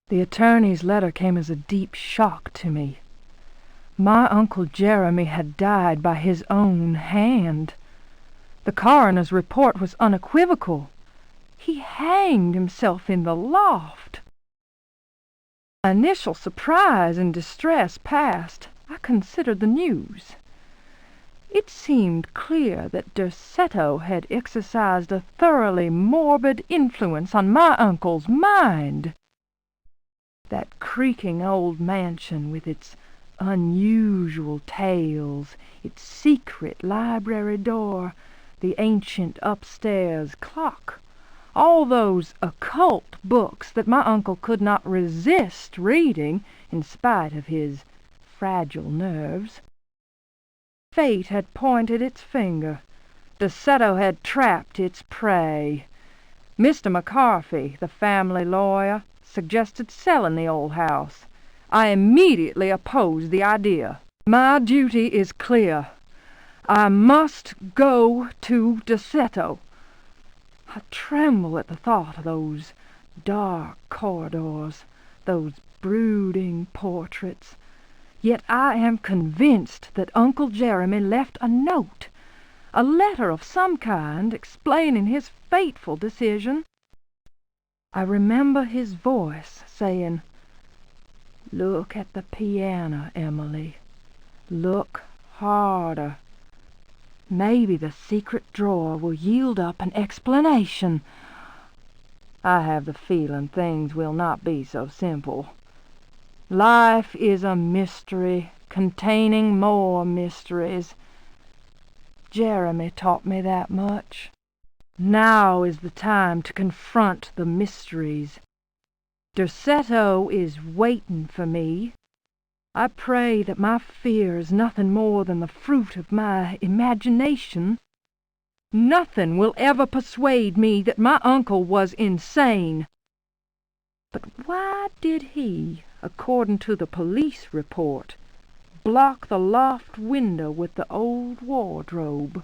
The attorney's letter came as a deep shock to me. My Uncle Jeremy had died by his own hand. The coroner's report was unequivocal. He hanged himself in the loft. My initial surprise and distress past, I considered the news. It seemed clear that Derceto had exercised a thoroughly morbid influence on my uncle's mind. That creaking old mansion with its unusual tales, its secret library door, the ancient upstairs clock, all those occult books that my uncle could not resist reading in spite of his fragile nerves. Fate had pointed its finger. Derceto had trapped its prey. Mr. McCarthy, the family lawyer, suggested selling the old house. I immediately opposed the idea. My duty is clear. I must go to Derceto. I tremble at the thought of those dark corridors, those brooding portraits. Yet I am convinced that Uncle Jeremy left a note, a letter of some kind explaining his fateful decision. I remember his voice saying, "Look at the piano, Emily. Look harder. Maybe the secret drawer will yield up an explanation." I have the feeling things will not be so simple. Life is a mystery containing more mysteries. Jeremy taught me that much. Now is the time to confront the mysteries. Derceto is waiting for me. I pray that my fear is nothing more than the fruit of my imagination. Nothing will ever persuade me that my uncle was insane. But why did he, according to the police report, block the loft window with the old wardrobe?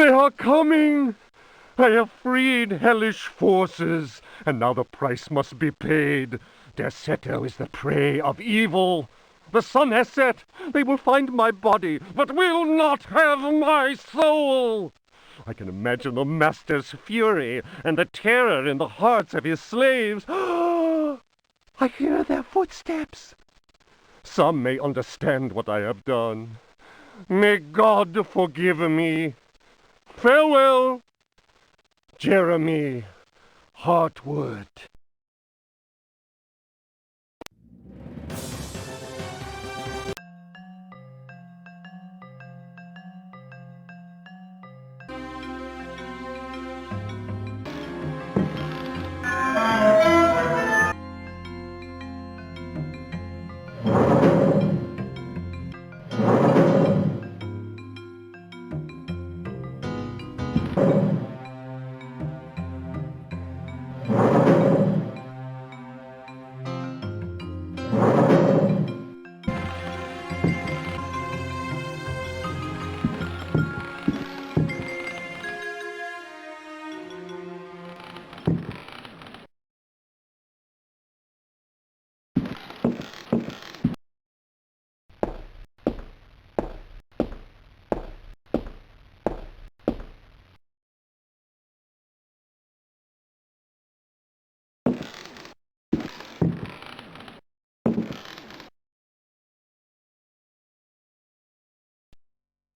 They are coming! I have freed hellish forces, and now the price must be paid. Der Seto is the prey of evil. The sun has set. They will find my body, but will not have my soul. I can imagine the master's fury and the terror in the hearts of his slaves. I hear their footsteps. Some may understand what I have done. May God forgive me. Farewell, Jeremy Hartwood.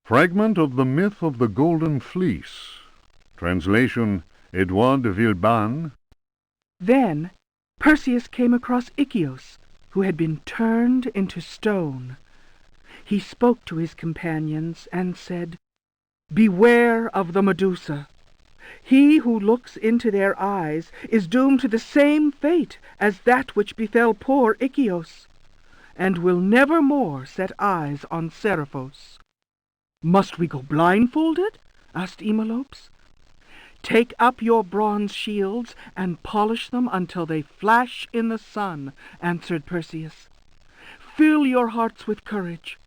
Fragment of the Myth of the Golden Fleece. Translation, Edouard de Villeban. Then Perseus came across Ichios, who had been turned into stone. He spoke to his companions and said, "Beware of the Medusa. He who looks into their eyes is doomed to the same fate as that which befell poor Ichios, and will never more set eyes on Seriphos." "Must we go blindfolded?" asked Eumolpus. "Take up your bronze shields and polish them until they flash in the sun," answered Perseus. "Fill your hearts with courage.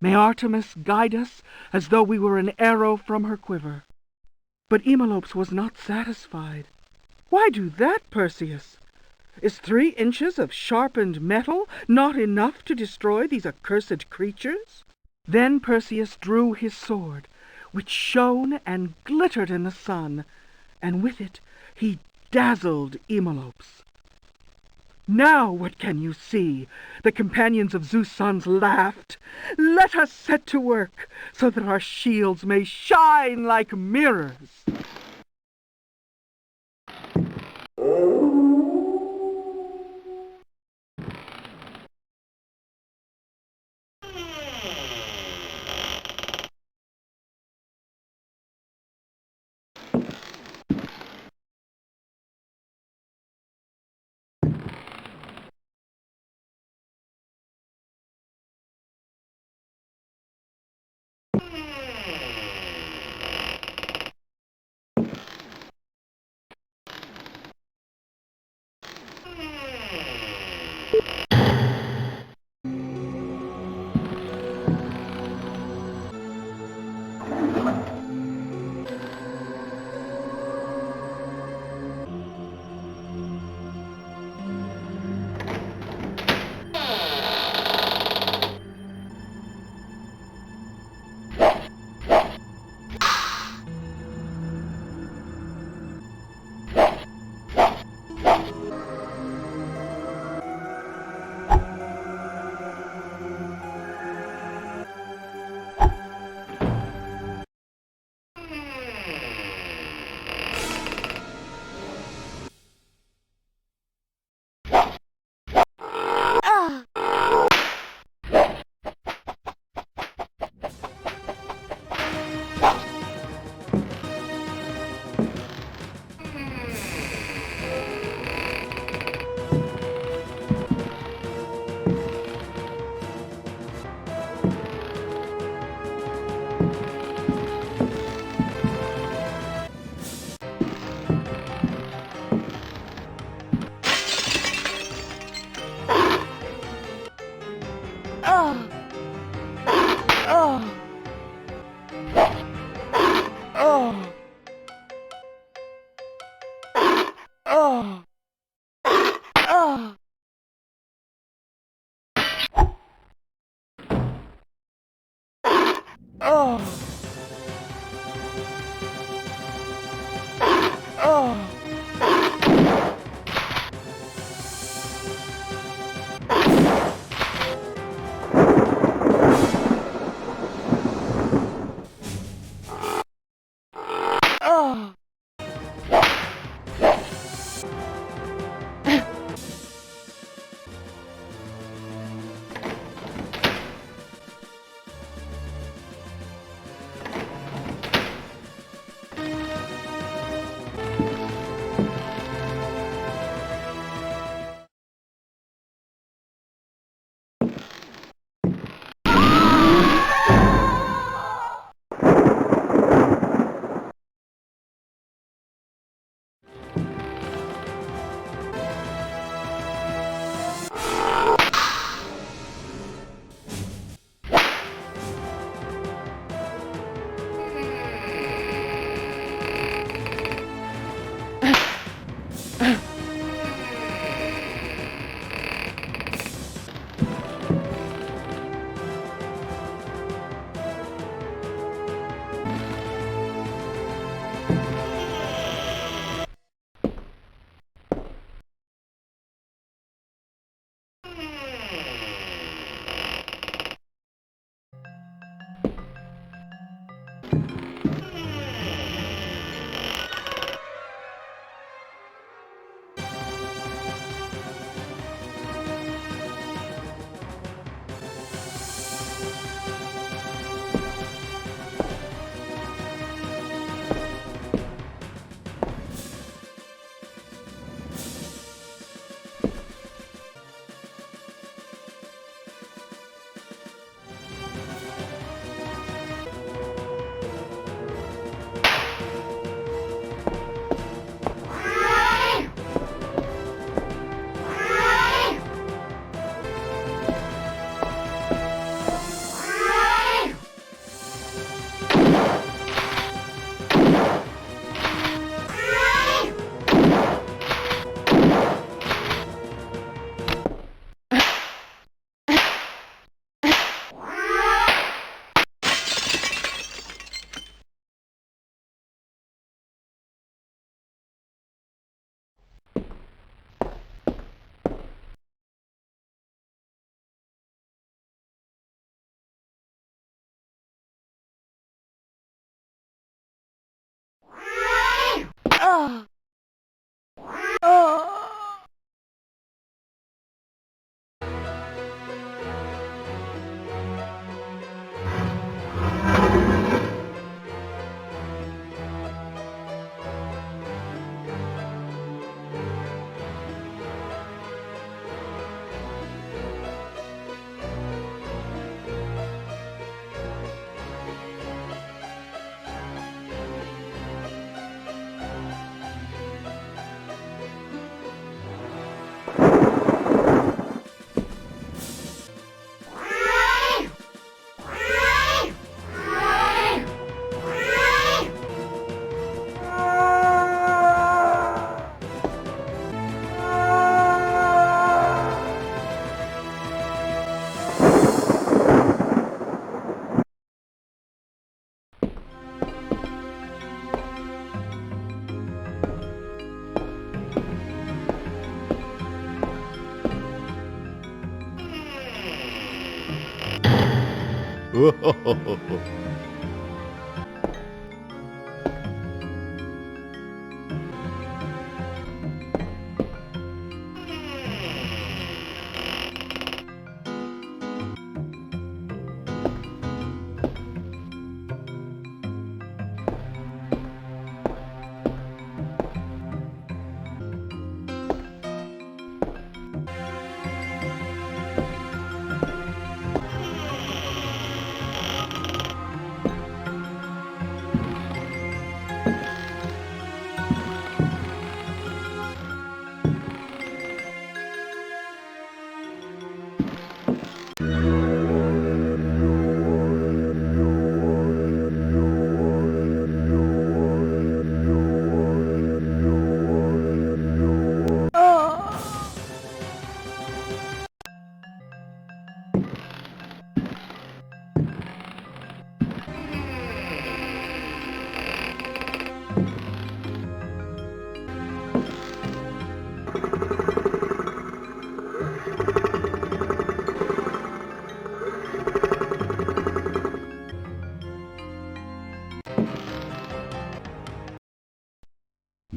May Artemis guide us as though we were an arrow from her quiver." But Eumolpus was not satisfied. "Why do that, Perseus? Is 3 inches of sharpened metal not enough to destroy these accursed creatures?" Then Perseus drew his sword, which shone and glittered in the sun, and with it he dazzled Eumolpus. "Now what can you see?" the companions of Zeus' sons laughed. "Let us set to work, so that our shields may shine like mirrors." Oh. Oh. Oh. Oh. Oh.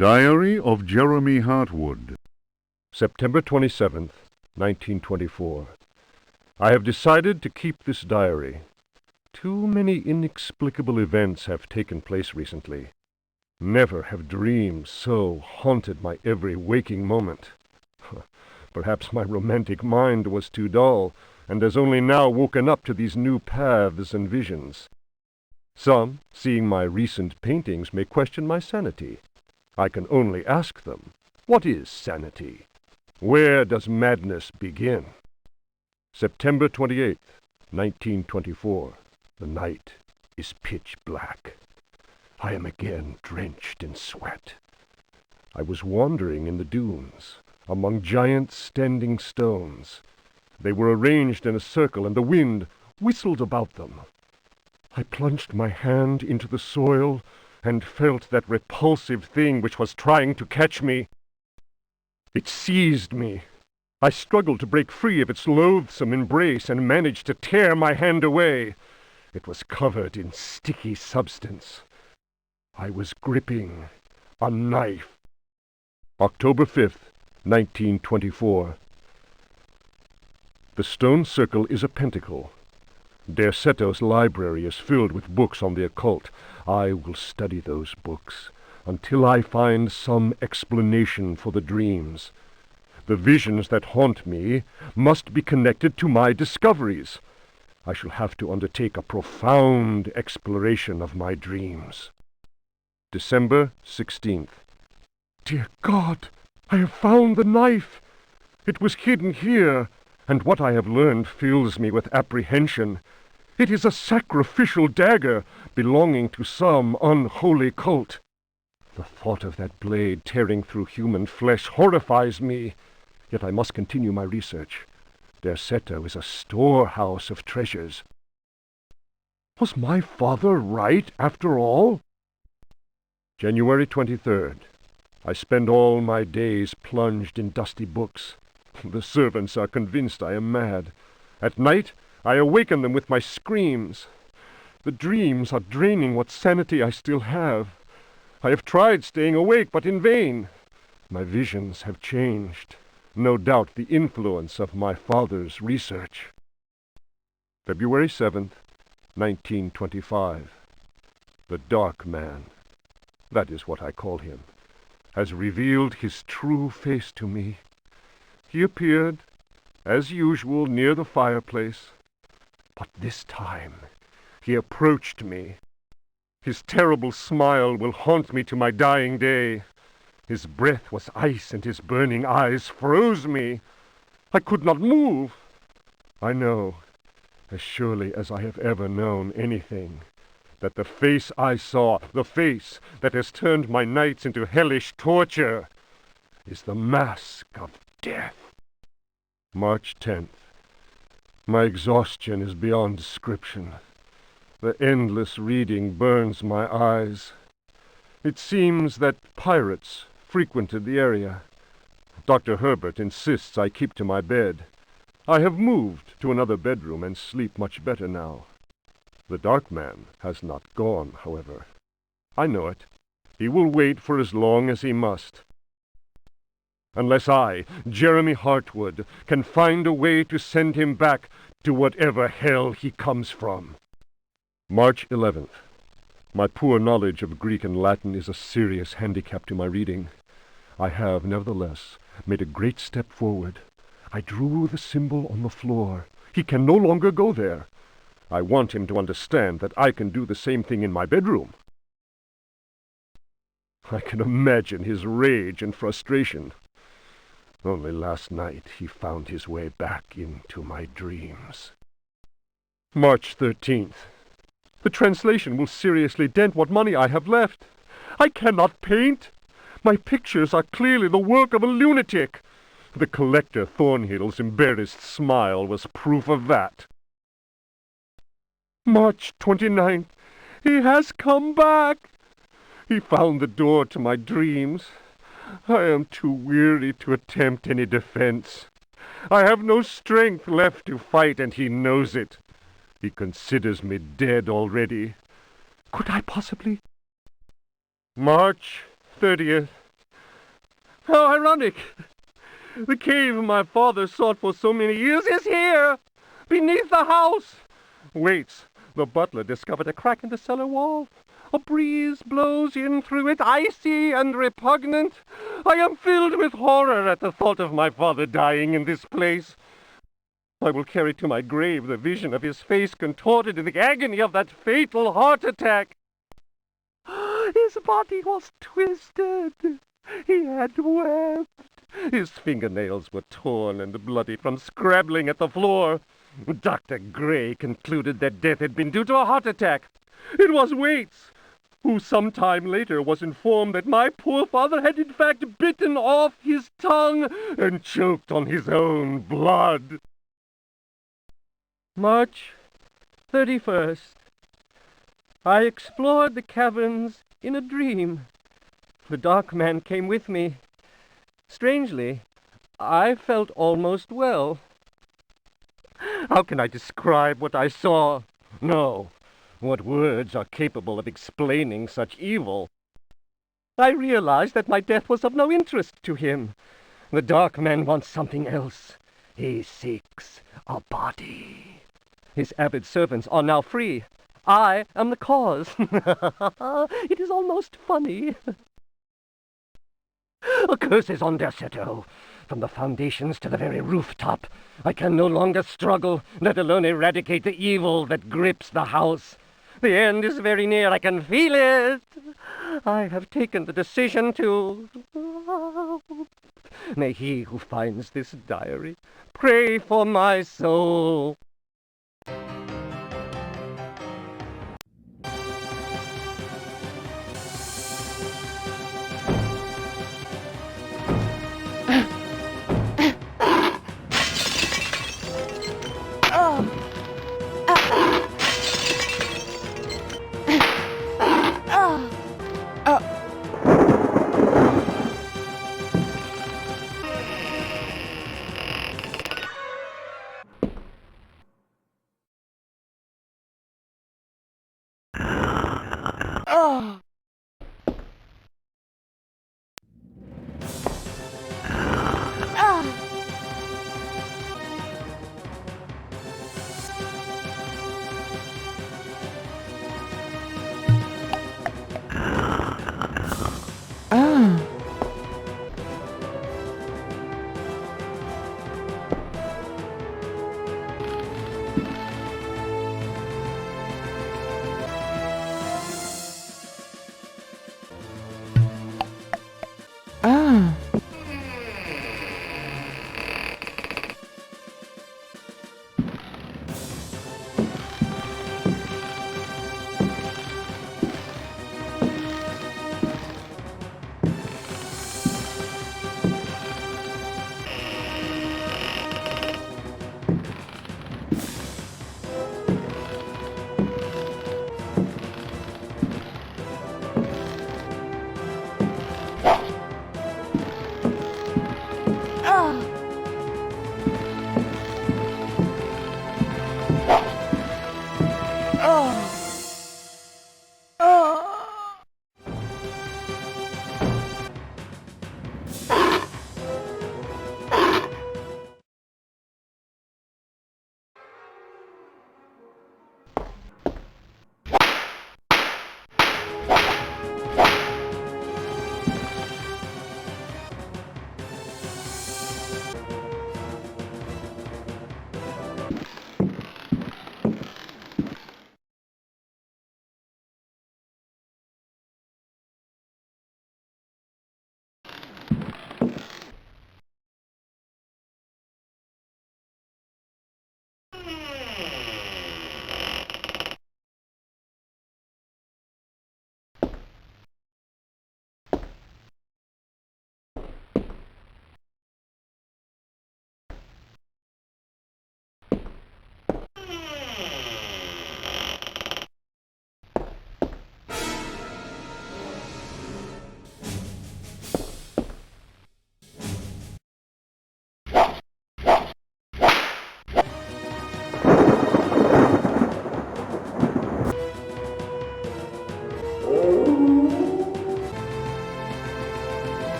Diary of Jeremy Hartwood. September 27th, 1924. I have decided to keep this diary. Too many inexplicable events have taken place recently. Never have dreams so haunted my every waking moment. Perhaps my romantic mind was too dull, and has only now woken up to these new paths and visions. Some, seeing my recent paintings, may question my sanity. I can only ask them, what is sanity? Where does madness begin? September 28th, 1924. The night is pitch black. I am again drenched in sweat. I was wandering in the dunes, among giant standing stones. They were arranged in a circle, and the wind whistled about them. I plunged my hand into the soil and felt that repulsive thing which was trying to catch me. It seized me. I struggled to break free of its loathsome embrace and managed to tear my hand away. It was covered in sticky substance. I was gripping a knife. October 5th, 1924. The stone circle is a pentacle. Derceto's library is filled with books on the occult. I will study those books until I find some explanation for the dreams. The visions that haunt me must be connected to my discoveries. I shall have to undertake a profound exploration of my dreams. December 16th. Dear God, I have found the knife. It was hidden here, and what I have learned fills me with apprehension. It is a sacrificial dagger belonging to some unholy cult. The thought of that blade tearing through human flesh horrifies me, yet I must continue my research. Derceto is a storehouse of treasures. Was my father right, after all? January 23rd. I spend all my days plunged in dusty books. The servants are convinced I am mad. At night, I awaken them with my screams. The dreams are draining what sanity I still have. I have tried staying awake, but in vain. My visions have changed. No doubt the influence of my father's research. February 7th, 1925. The Dark Man, that is what I call him, has revealed his true face to me. He appeared, as usual, near the fireplace, but this time he approached me. His terrible smile will haunt me to my dying day. His breath was ice, and his burning eyes froze me. I could not move. I know, as surely as I have ever known anything, that the face I saw, the face that has turned my nights into hellish torture, is the mask of death. March 10th. My exhaustion is beyond description. The endless reading burns my eyes. It seems that pirates frequented the area. Dr. Herbert insists I keep to my bed. I have moved to another bedroom and sleep much better now. The Dark Man has not gone, however. I know it. He will wait for as long as he must. Unless I, Jeremy Hartwood, can find a way to send him back to whatever hell he comes from. March 11th. My poor knowledge of Greek and Latin is a serious handicap to my reading. I have, nevertheless, made a great step forward. I drew the symbol on the floor. He can no longer go there. I want him to understand that I can do the same thing in my bedroom. I can imagine his rage and frustration. Only last night he found his way back into my dreams. March 13th. The translation will seriously dent what money I have left. I cannot paint. My pictures are clearly the work of a lunatic. The collector Thornhill's embarrassed smile was proof of that. March 29th. He has come back. He found the door to my dreams. I am too weary to attempt any defense. I have no strength left to fight, and he knows it. He considers me dead already. Could I possibly? March 30th. How ironic! The cave my father sought for so many years is here, beneath the house. Wait, the butler discovered a crack in the cellar wall. A breeze blows in through it, icy and repugnant. I am filled with horror at the thought of my father dying in this place. I will carry to my grave the vision of his face contorted in the agony of that fatal heart attack. His body was twisted. He had wept. His fingernails were torn and bloody from scrabbling at the floor. Dr. Gray concluded that death had been due to a heart attack. It was Waits, who some time later was informed that my poor father had in fact bitten off his tongue and choked on his own blood. March 31st. I explored the caverns in a dream. The dark man came with me. Strangely, I felt almost well. How can I describe what I saw? No, what words are capable of explaining such evil? I realized that my death was of no interest to him. The dark man wants something else. He seeks a body. His avid servants are now free. I am the cause. It is almost funny. A curse is on Derceto. From the foundations to the very rooftop. I can no longer struggle, let alone eradicate the evil that grips the house. The end is very near. I can feel it. I have taken the decision to... May he who finds this diary pray for my soul.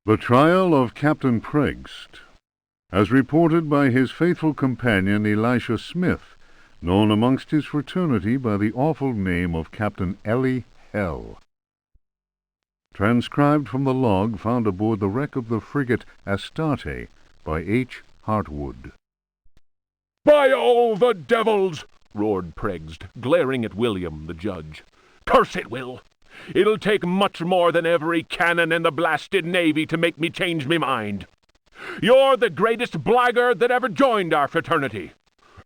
The trial of Captain Preggst, as reported by his faithful companion Elisha Smith, known amongst his fraternity by the awful name of Captain Ellie Hell. Transcribed from the log found aboard the wreck of the frigate Astarte by H. Hartwood. "By all the devils!" roared Preggst, glaring at William, the judge. "Curse it, Will! It'll take much more than every cannon in the blasted navy to make me change me mind. You're the greatest blackguard that ever joined our fraternity.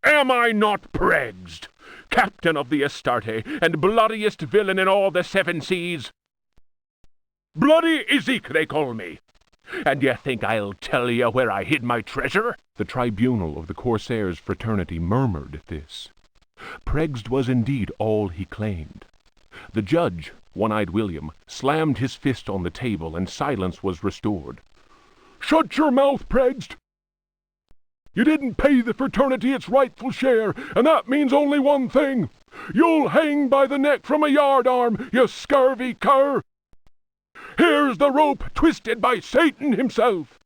Am I not Preggst, captain of the Astarte, and bloodiest villain in all the 7 seas? Bloody Ezek, they call me. And you think I'll tell you where I hid my treasure?" The tribunal of the Corsairs' fraternity murmured at this. Preggst was indeed all he claimed. The judge, One-Eyed William, slammed his fist on the table, and silence was restored. "Shut your mouth, Preggst! You didn't pay the fraternity its rightful share, and that means only one thing. You'll hang by the neck from a yardarm, you scurvy cur! Here's the rope twisted by Satan himself.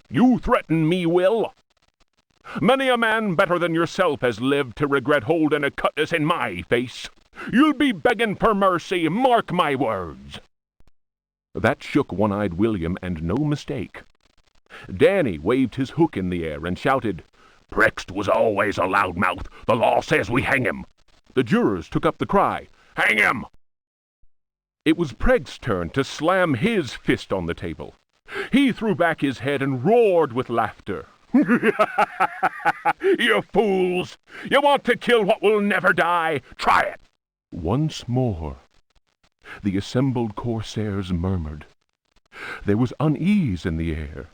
You threaten me, Will? Many a man better than yourself has lived to regret holding a cutlass in my face. You'll be begging for mercy, mark my words." That shook One-Eyed William, and no mistake. Danny waved his hook in the air and shouted, "Preggst was always a loudmouth. The law says we hang him." The jurors took up the cry, "Hang him!" It was Preggst's turn to slam his fist on the table. He threw back his head and roared with laughter. You fools! You want to kill what will never die? Try it! Once more, the assembled corsairs murmured. There was unease in the air.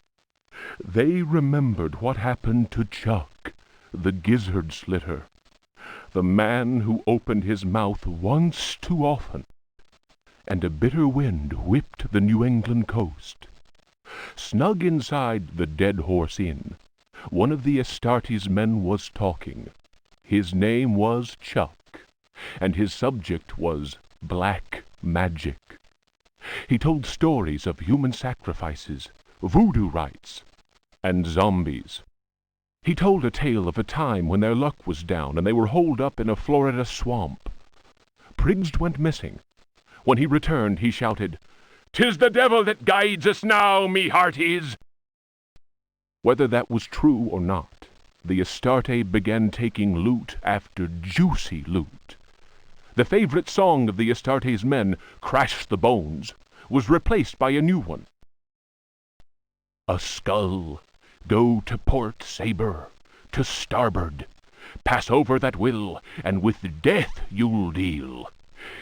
They remembered what happened to Chuck, the gizzard slitter, the man who opened his mouth once too often, and a bitter wind whipped the New England coast. Snug inside the Dead Horse Inn, one of the Astartes men was talking. His name was Chuck, and his subject was black magic. He told stories of human sacrifices, voodoo rites, and zombies. He told a tale of a time when their luck was down and they were holed up in a Florida swamp. Priggs went missing. When he returned, he shouted, "'Tis the devil that guides us now, me hearties!" Whether that was true or not, the Astarte began taking loot after juicy loot. The favorite song of the Astartes men, "Crash the Bones," was replaced by a new one. A skull, go to port saber, to starboard. Pass over that will, and with death you'll deal.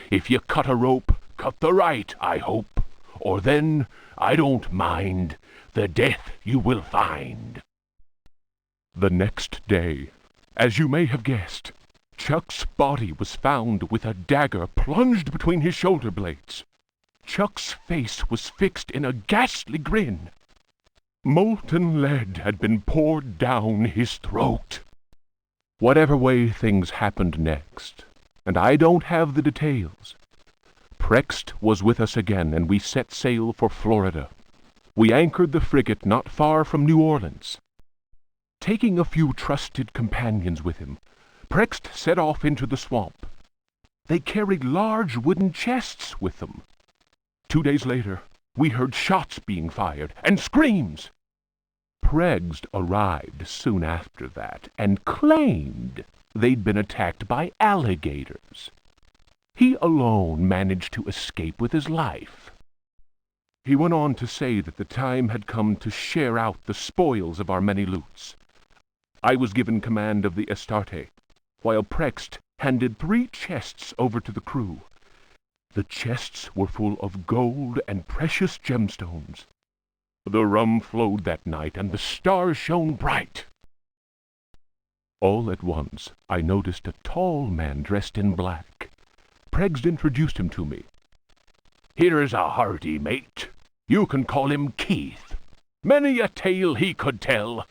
If you cut a rope, cut the right, I hope, or then, I don't mind, the death you will find. The next day, as you may have guessed, Chuck's body was found with a dagger plunged between his shoulder blades. Chuck's face was fixed in a ghastly grin. Molten lead had been poured down his throat. Whatever way things happened next, and I don't have the details, Prext was with us again, and we set sail for Florida. We anchored the frigate not far from New Orleans. Taking a few trusted companions with him, Prext set off into the swamp. They carried large wooden chests with them. 2 days later, we heard shots being fired and screams. Prext arrived soon after that and claimed they'd been attacked by alligators. He alone managed to escape with his life. He went on to say that the time had come to share out the spoils of our many loots. I was given command of the Astarte, while Prext handed 3 chests over to the crew. The chests were full of gold and precious gemstones. The rum flowed that night, and the stars shone bright. All at once, I noticed a tall man dressed in black. Prext introduced him to me. "Here's a hearty mate. You can call him Keith. Many a tale he could tell."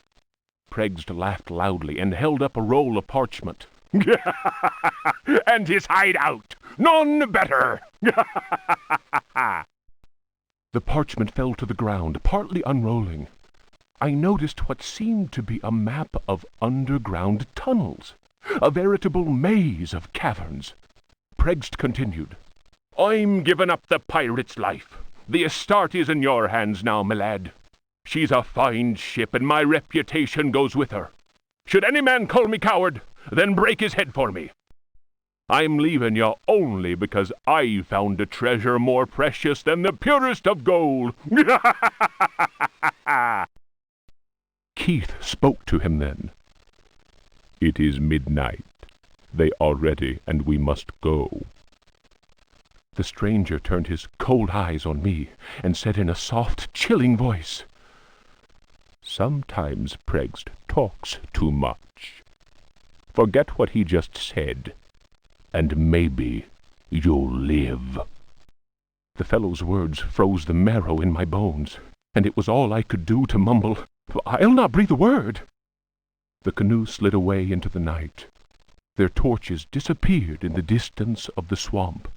Prext laughed loudly and held up a roll of parchment. "And his hideout, none better." The parchment fell to the ground, partly unrolling. I noticed what seemed to be a map of underground tunnels, a veritable maze of caverns. Prext continued, "I'm giving up the pirate's life. The Astarte's in your hands now, my lad. She's a fine ship, and my reputation goes with her. Should any man call me coward, then break his head for me. I'm leaving you only because I found a treasure more precious than the purest of gold." Keith spoke to him then. "It is midnight. They are ready, and we must go." The stranger turned his cold eyes on me and said in a soft, chilling voice, "Sometimes Prext talks too much. Forget what he just said, and maybe you'll live." The fellow's words froze the marrow in my bones, and it was all I could do to mumble, "I'll not breathe a word." The canoe slid away into the night. Their torches disappeared in the distance of the swamp.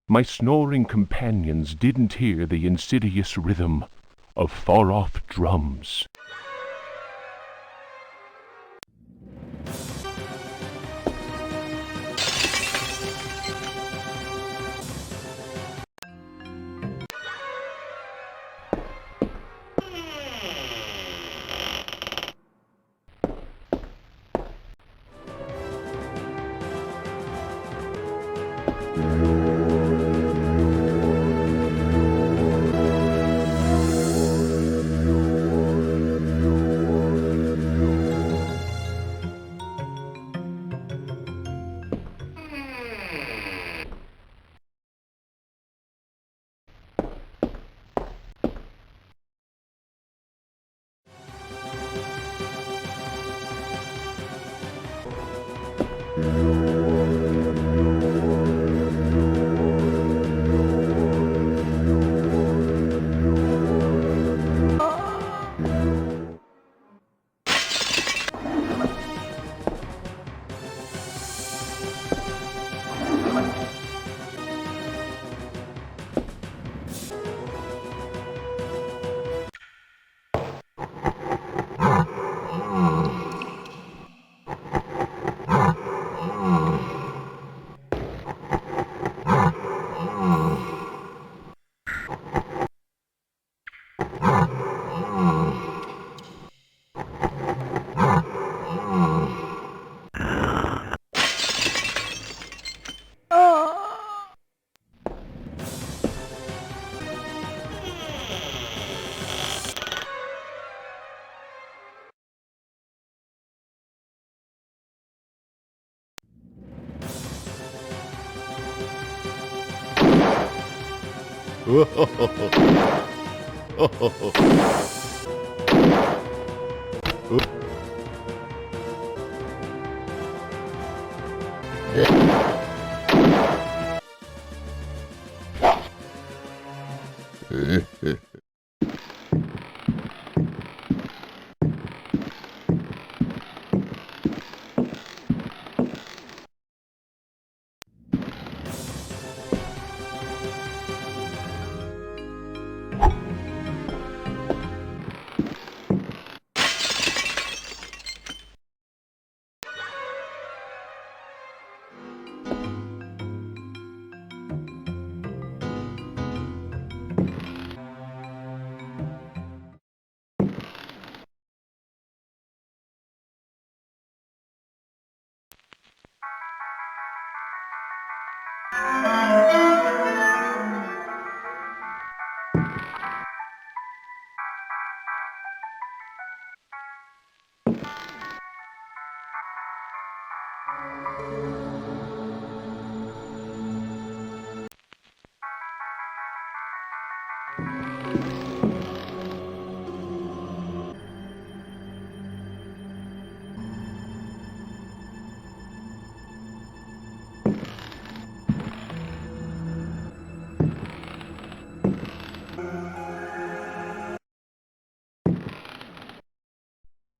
My snoring companions didn't hear the insidious rhythm of far-off drums.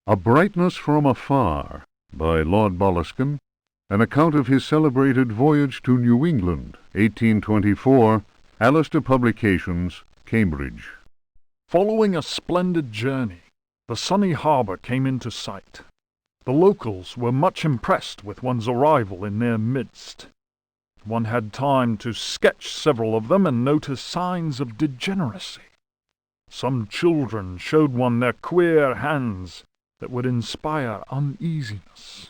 A Brightness from Afar, by Lord Boleskine, an account of his celebrated voyage to New England, 1824, Alistair Publications, Cambridge. Following a splendid journey, the sunny harbour came into sight. The locals were much impressed with one's arrival in their midst. One had time to sketch several of them and notice signs of degeneracy. Some children showed one their queer hands that would inspire uneasiness.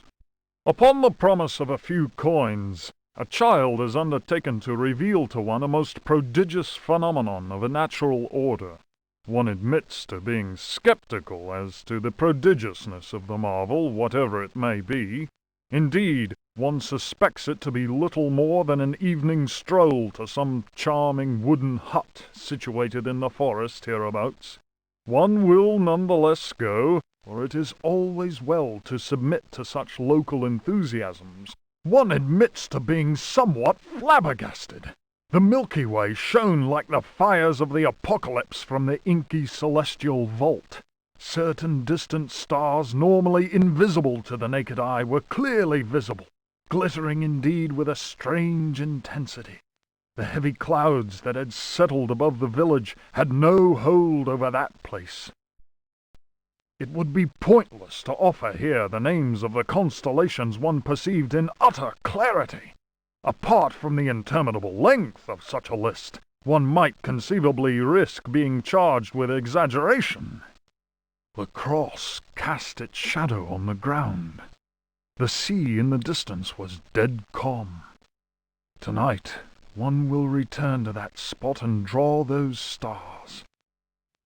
Upon the promise of a few coins, a child is undertaken to reveal to one a most prodigious phenomenon of a natural order. One admits to being skeptical as to the prodigiousness of the marvel, whatever it may be. Indeed, one suspects it to be little more than an evening stroll to some charming wooden hut situated in the forest hereabouts. One will none the less go, for it is always well to submit to such local enthusiasms. One admits to being somewhat flabbergasted. The Milky Way shone like the fires of the apocalypse from the inky celestial vault. Certain distant stars, normally invisible to the naked eye, were clearly visible, glittering indeed with a strange intensity. The heavy clouds that had settled above the village had no hold over that place. It would be pointless to offer here the names of the constellations one perceived in utter clarity. Apart from the interminable length of such a list, one might conceivably risk being charged with exaggeration. The cross cast its shadow on the ground. The sea in the distance was dead calm. Tonight, one will return to that spot and draw those stars.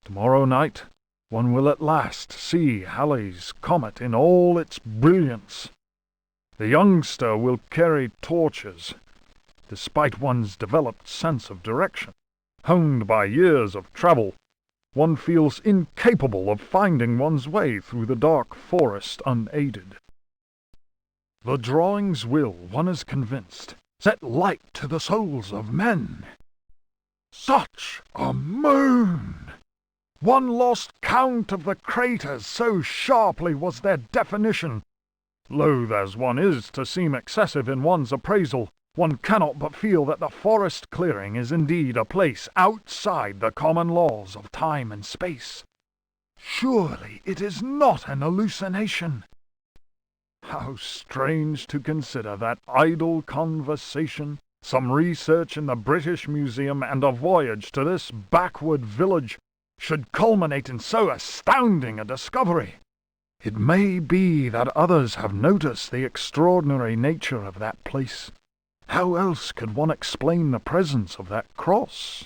Tomorrow night, one will at last see Halley's comet in all its brilliance. The youngster will carry torches, despite one's developed sense of direction. Honed by years of travel, one feels incapable of finding one's way through the dark forest unaided. The drawings will, one is convinced, set light to the souls of men. Such a moon! One lost count of the craters, so sharply was their definition. Loath as one is to seem excessive in one's appraisal, one cannot but feel that the forest clearing is indeed a place outside the common laws of time and space. Surely it is not an hallucination. How strange to consider that idle conversation, some research in the British Museum, and a voyage to this backward village should culminate in so astounding a discovery. It may be that others have noticed the extraordinary nature of that place. How else could one explain the presence of that cross?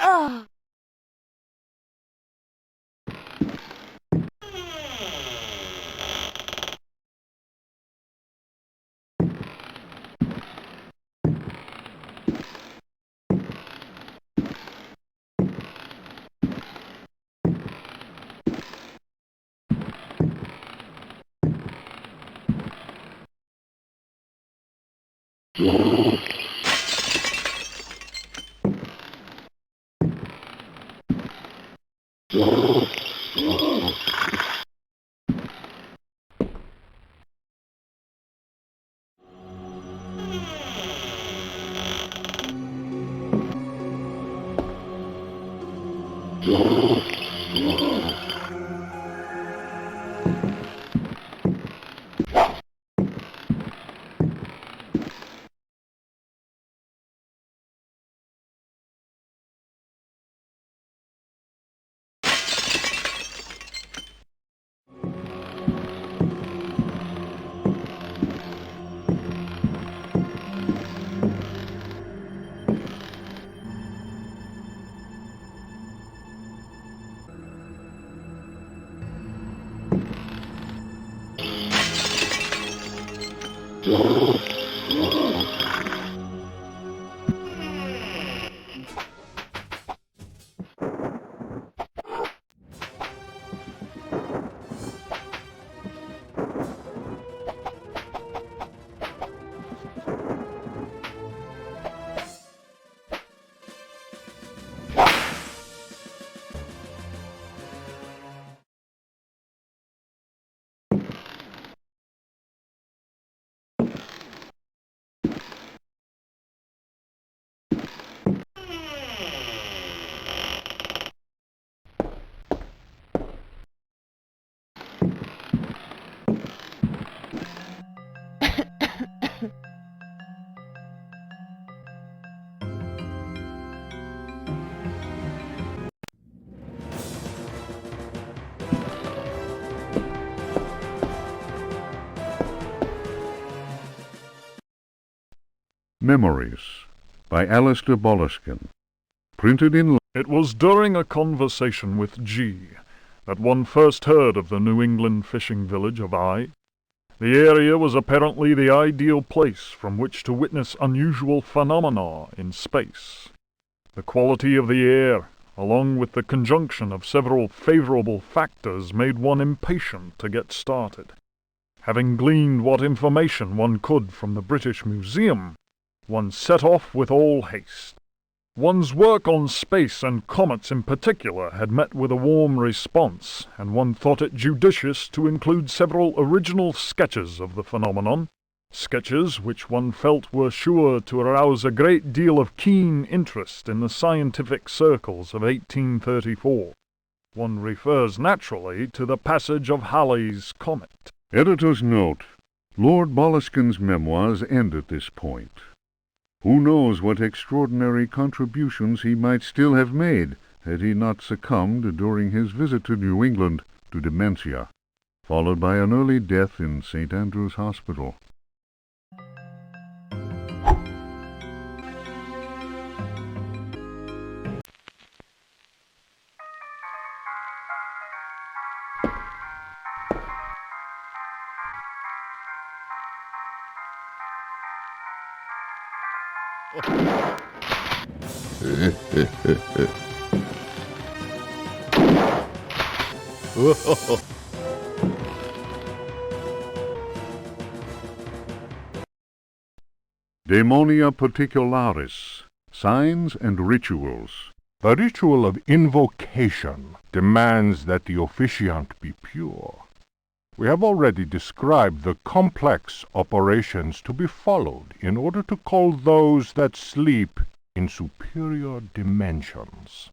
Ugh. Memories by Alistair Boleskine. Printed in... It was during a conversation with G that one first heard of the New England fishing village of I. The area was apparently the ideal place from which to witness unusual phenomena in space. The quality of the air, along with the conjunction of several favorable factors, made one impatient to get started. Having gleaned what information one could from the British Museum, one set off with all haste. One's work on space and comets in particular had met with a warm response, and one thought it judicious to include several original sketches of the phenomenon, sketches which one felt were sure to arouse a great deal of keen interest in the scientific circles of 1834. One refers naturally to the passage of Halley's comet. Editor's note: Lord Boleskine's memoirs end at this point. Who knows what extraordinary contributions he might still have made had he not succumbed during his visit to New England to dementia, followed by an early death in St. Andrew's Hospital. Daemonia Particularis, Signs and Rituals. The ritual of invocation demands that the officiant be pure. We have already described the complex operations to be followed in order to call those that sleep in superior dimensions.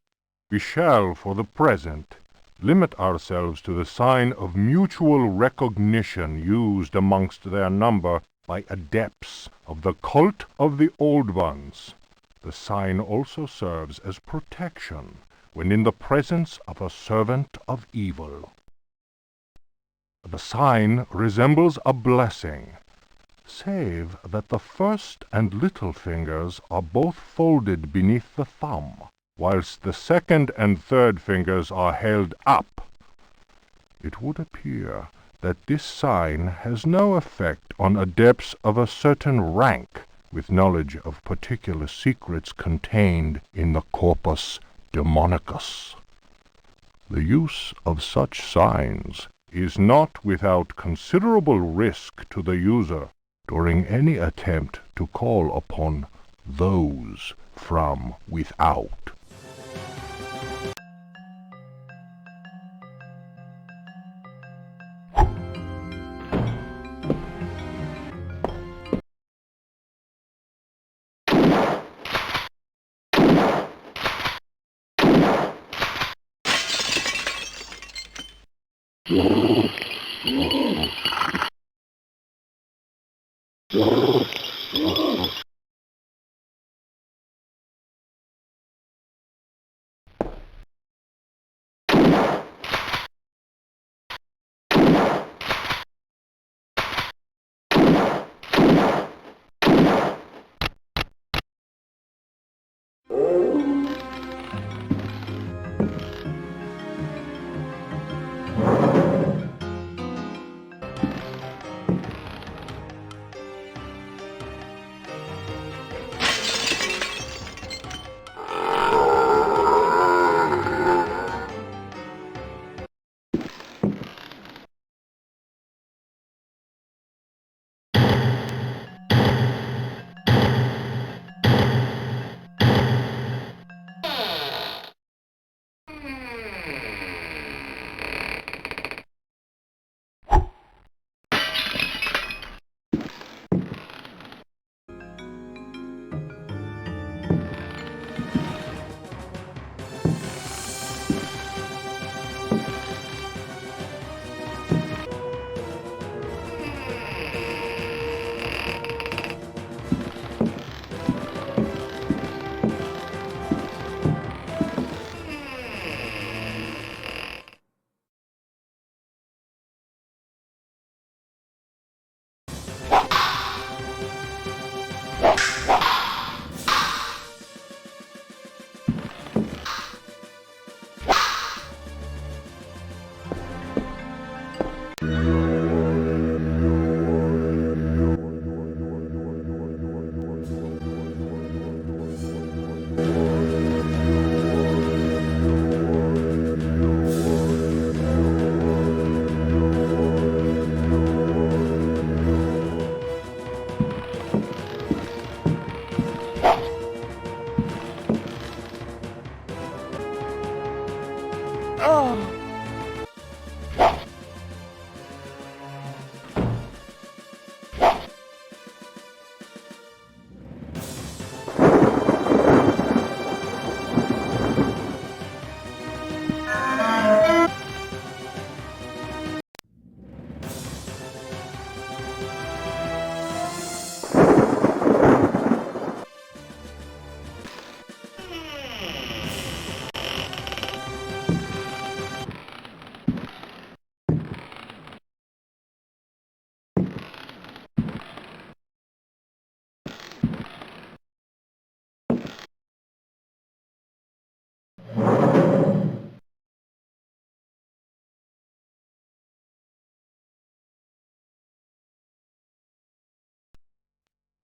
We shall, for the present, limit ourselves to the sign of mutual recognition used amongst their number by adepts of the cult of the Old Ones. The sign also serves as protection when in the presence of a servant of evil. The sign resembles a blessing, save that the first and little fingers are both folded beneath the thumb, whilst the second and third fingers are held up. It would appear that this sign has no effect on adepts of a certain rank with knowledge of particular secrets contained in the corpus demonicus. The use of such signs is not without considerable risk to the user during any attempt to call upon those from without.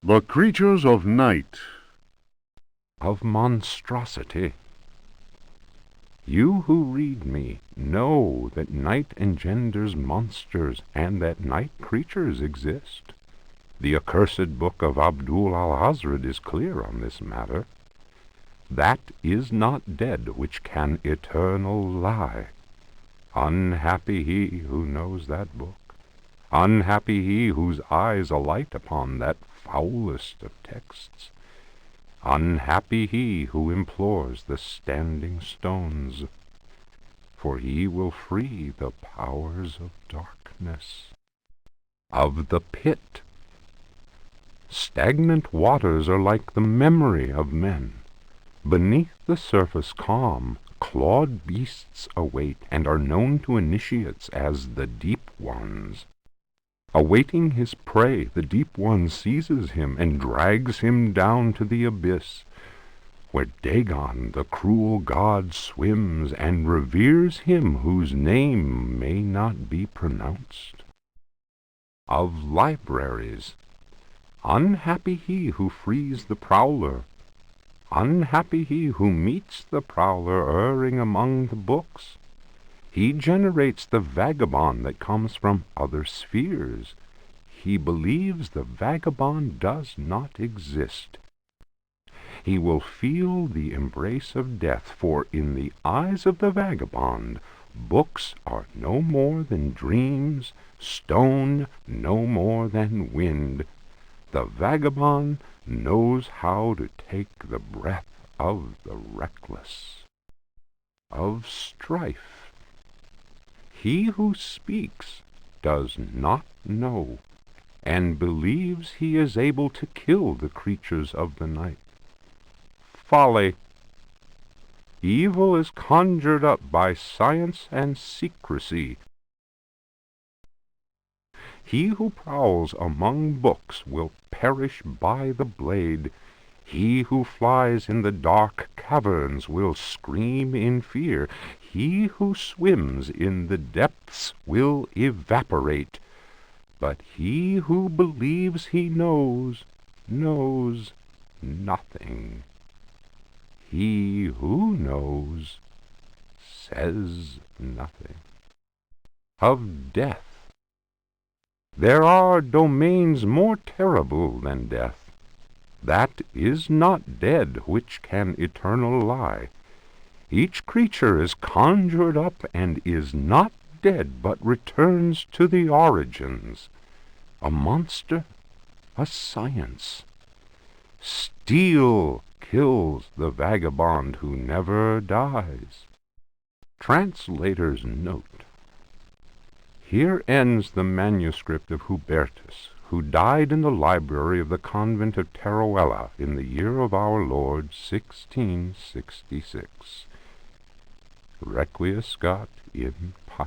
The creatures of night. Of monstrosity. You who read me know that night engenders monsters, and that night creatures exist. The accursed book of Abdul al-Hazred is clear on this matter. That is not dead which can eternal lie. Unhappy he who knows that book. Unhappy he whose eyes alight upon that foulest of texts. Unhappy he who implores the standing stones, for he will free the powers of darkness. Of the pit. Stagnant waters are like the memory of men. Beneath the surface calm, clawed beasts await, and are known to initiates as the Deep Ones. Awaiting his prey, the Deep One seizes him and drags him down to the abyss, where Dagon, the cruel god, swims and reveres him whose name may not be pronounced. Of libraries. Unhappy he who frees the prowler. Unhappy he who meets the prowler erring among the books. He generates the vagabond that comes from other spheres. He believes the vagabond does not exist. He will feel the embrace of death, for in the eyes of the vagabond, books are no more than dreams, stone no more than wind. The vagabond knows how to take the breath of the reckless. Of strife. He who speaks does not know, and believes he is able to kill the creatures of the night. Folly. Evil is conjured up by science and secrecy. He who prowls among books will perish by the blade. He who flies in the dark caverns will scream in fear. He who swims in the depths will evaporate. But he who believes he knows nothing. He who knows says nothing. Of death. There are domains more terrible than death. That is not dead which can eternal lie. Each creature is conjured up and is not dead, but returns to the origins. A monster, a science. Steel kills the vagabond who never dies. Translator's note. Here ends the manuscript of Hubertus, who died in the library of the convent of Teruella in the year of our Lord 1666. Requiescat in pace.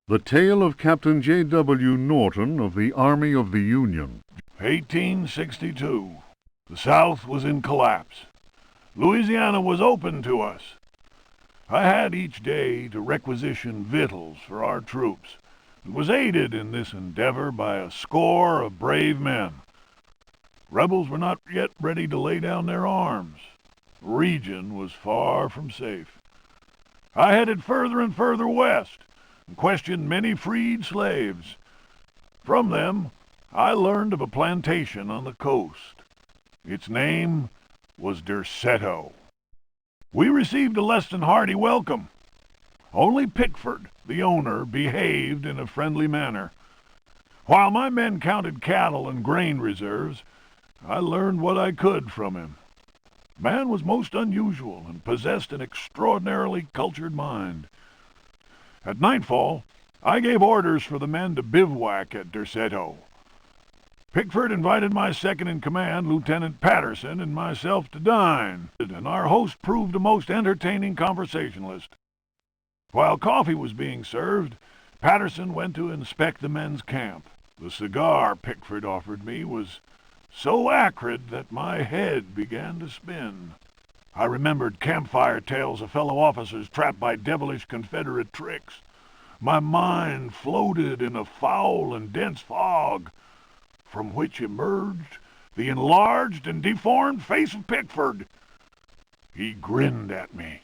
The tale of Captain J.W. Norton of the Army of the Union. 1862. The South was in collapse. Louisiana was open to us. I had each day to requisition victuals for our troops, and was aided in this endeavor by a score of brave men. Rebels were not yet ready to lay down their arms. The region was far from safe. I headed further and further west, and questioned many freed slaves. From them, I learned of a plantation on the coast. Its name was Derceto. We received a less than hearty welcome. Only Pickford, the owner, behaved in a friendly manner. While my men counted cattle and grain reserves, I learned what I could from him. Man was most unusual and possessed an extraordinarily cultured mind. At nightfall, I gave orders for the men to bivouac at Derceto. Pickford invited my second-in-command, Lieutenant Patterson, and myself to dine, and our host proved a most entertaining conversationalist. While coffee was being served, Patterson went to inspect the men's camp. The cigar Pickford offered me was so acrid that my head began to spin. I remembered campfire tales of fellow officers trapped by devilish Confederate tricks. My mind floated in a foul and dense fog, from which emerged the enlarged and deformed face of Pickford. He grinned at me.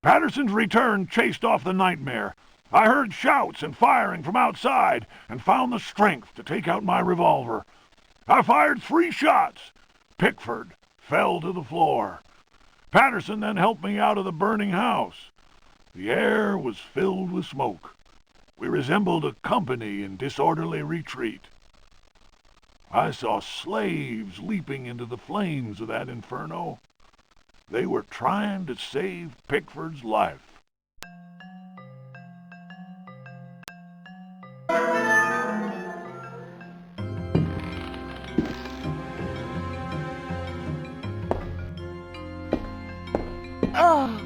Patterson's return chased off the nightmare. I heard shouts and firing from outside and found the strength to take out my revolver. I fired 3 shots. Pickford fell to the floor. Patterson then helped me out of the burning house. The air was filled with smoke. We resembled a company in disorderly retreat. I saw slaves leaping into the flames of that inferno. They were trying to save Pickford's life. Oh.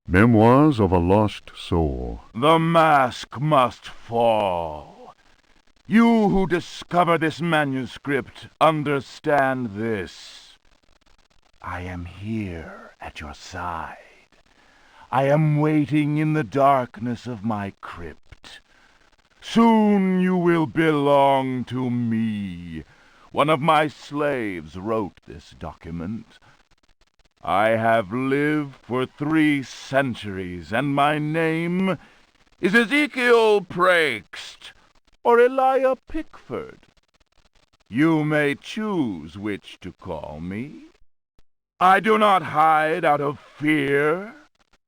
Memoirs of a Lost Soul. The mask must fall. You who discover this manuscript, understand this. I am here at your side. I am waiting in the darkness of my crypt. Soon you will belong to me. One of my slaves wrote this document. I have lived for 3 centuries, and my name is Ezekiel Prext, or Elijah Pickford. You may choose which to call me. I do not hide out of fear.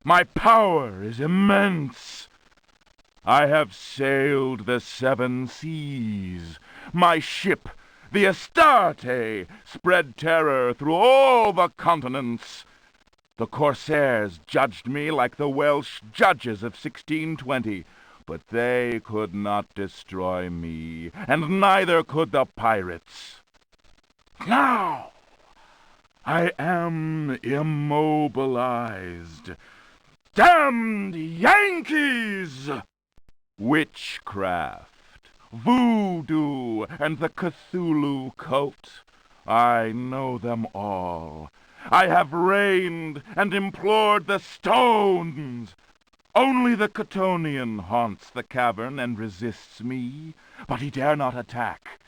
My power is immense. I have sailed the 7 seas. My ship, the Astarte, spread terror through all the continents. The corsairs judged me like the Welsh judges of 1620, but they could not destroy me, and neither could the pirates. Now I am immobilized. Damned Yankees! Witchcraft, voodoo, and the Cthulhu cult. I know them all. I have reigned and implored the stones. Only the Catonian haunts the cavern and resists me, but he dare not attack.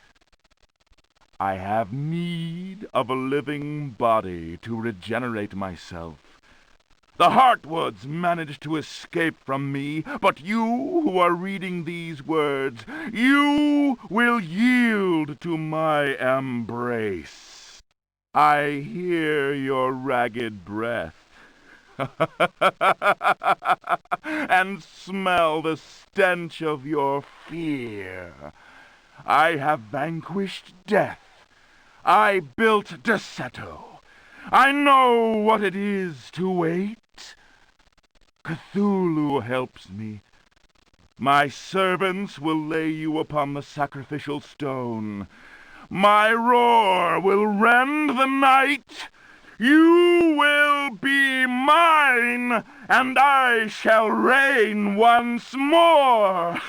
I have need of a living body to regenerate myself. The Heartwoods managed to escape from me, but you who are reading these words, you will yield to my embrace. I hear your ragged breath and smell the stench of your fear. I have vanquished death. I built Deseto. I know what it is to wait. Cthulhu helps me. My servants will lay you upon the sacrificial stone. My roar will rend the night. You will be mine, and I shall reign once more.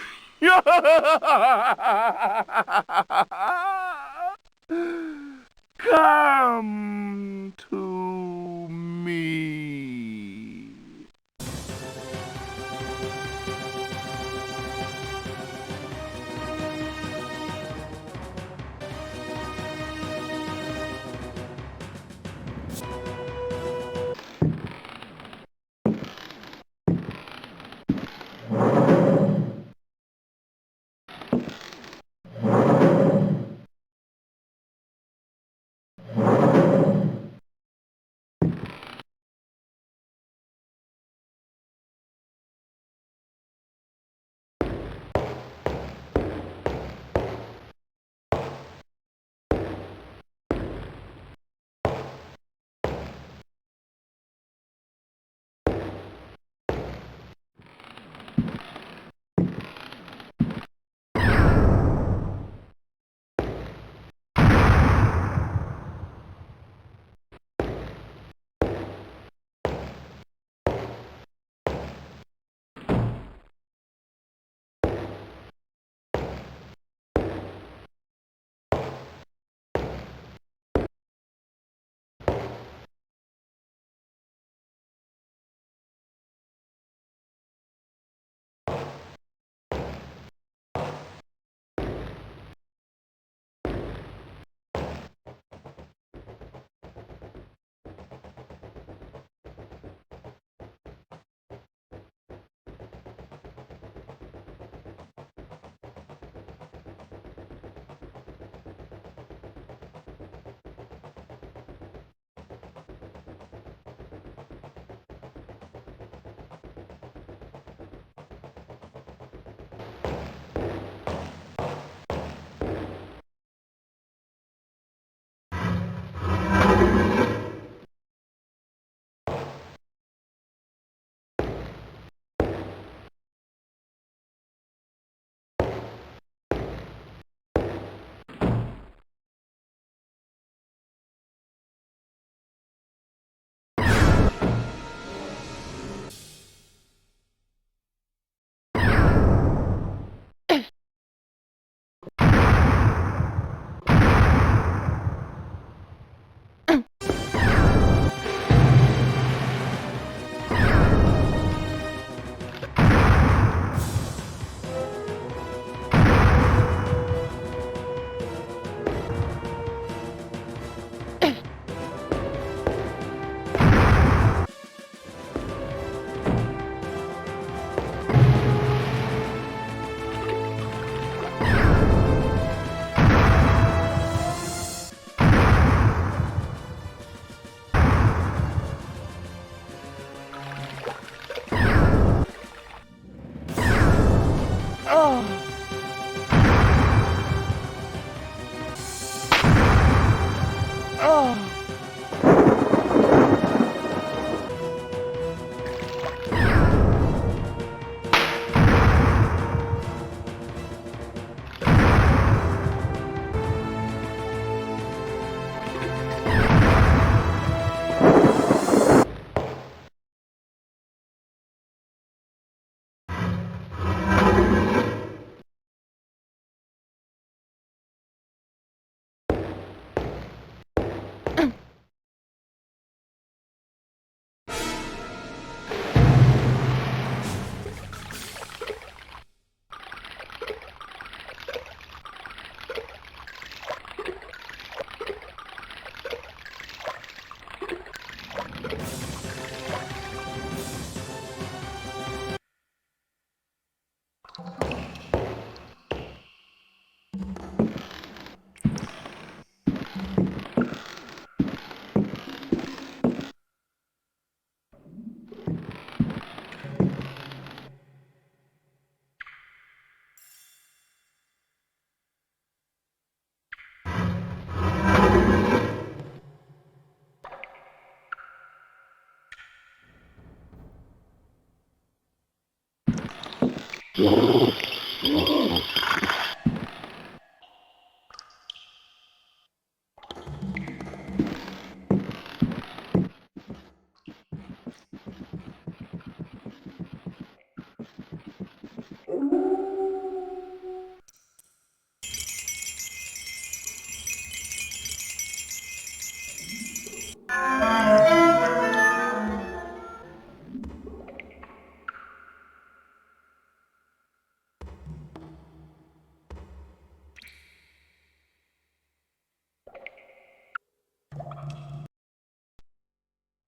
Come to me.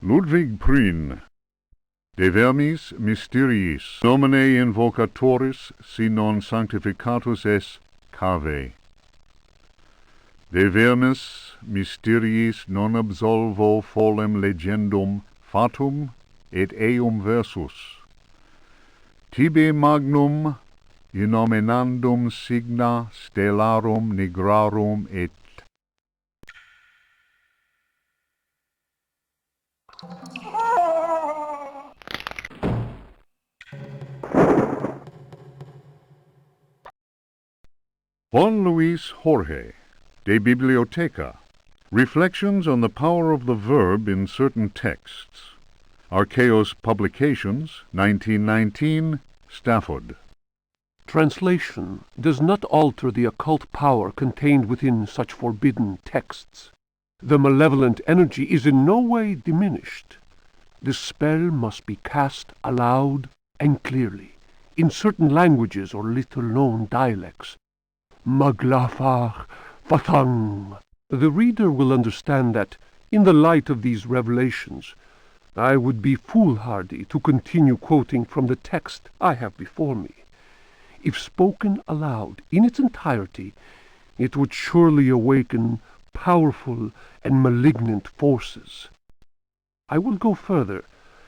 Ludwig Prien, De vermis mysteriis, nomine invocatoris, si non sanctificatus es cave. De vermis mysteriis non absolvo folem legendum, fatum et eum versus. Tibi magnum innominandum signa stellarum nigrarum et Juan Luis Jorge, De Bibliotheca, Reflections on the Power of the Verb in Certain Texts. Archaeos Publications, 1919, Stafford. Translation does not alter the occult power contained within such forbidden texts. The malevolent energy is in no way diminished. The spell must be cast aloud and clearly, in certain languages or little-known dialects. Maglafar Fathang. The reader will understand that, in the light of these revelations, I would be foolhardy to continue quoting from the text I have before me. If spoken aloud in its entirety, it would surely awaken powerful and malignant forces. I will go further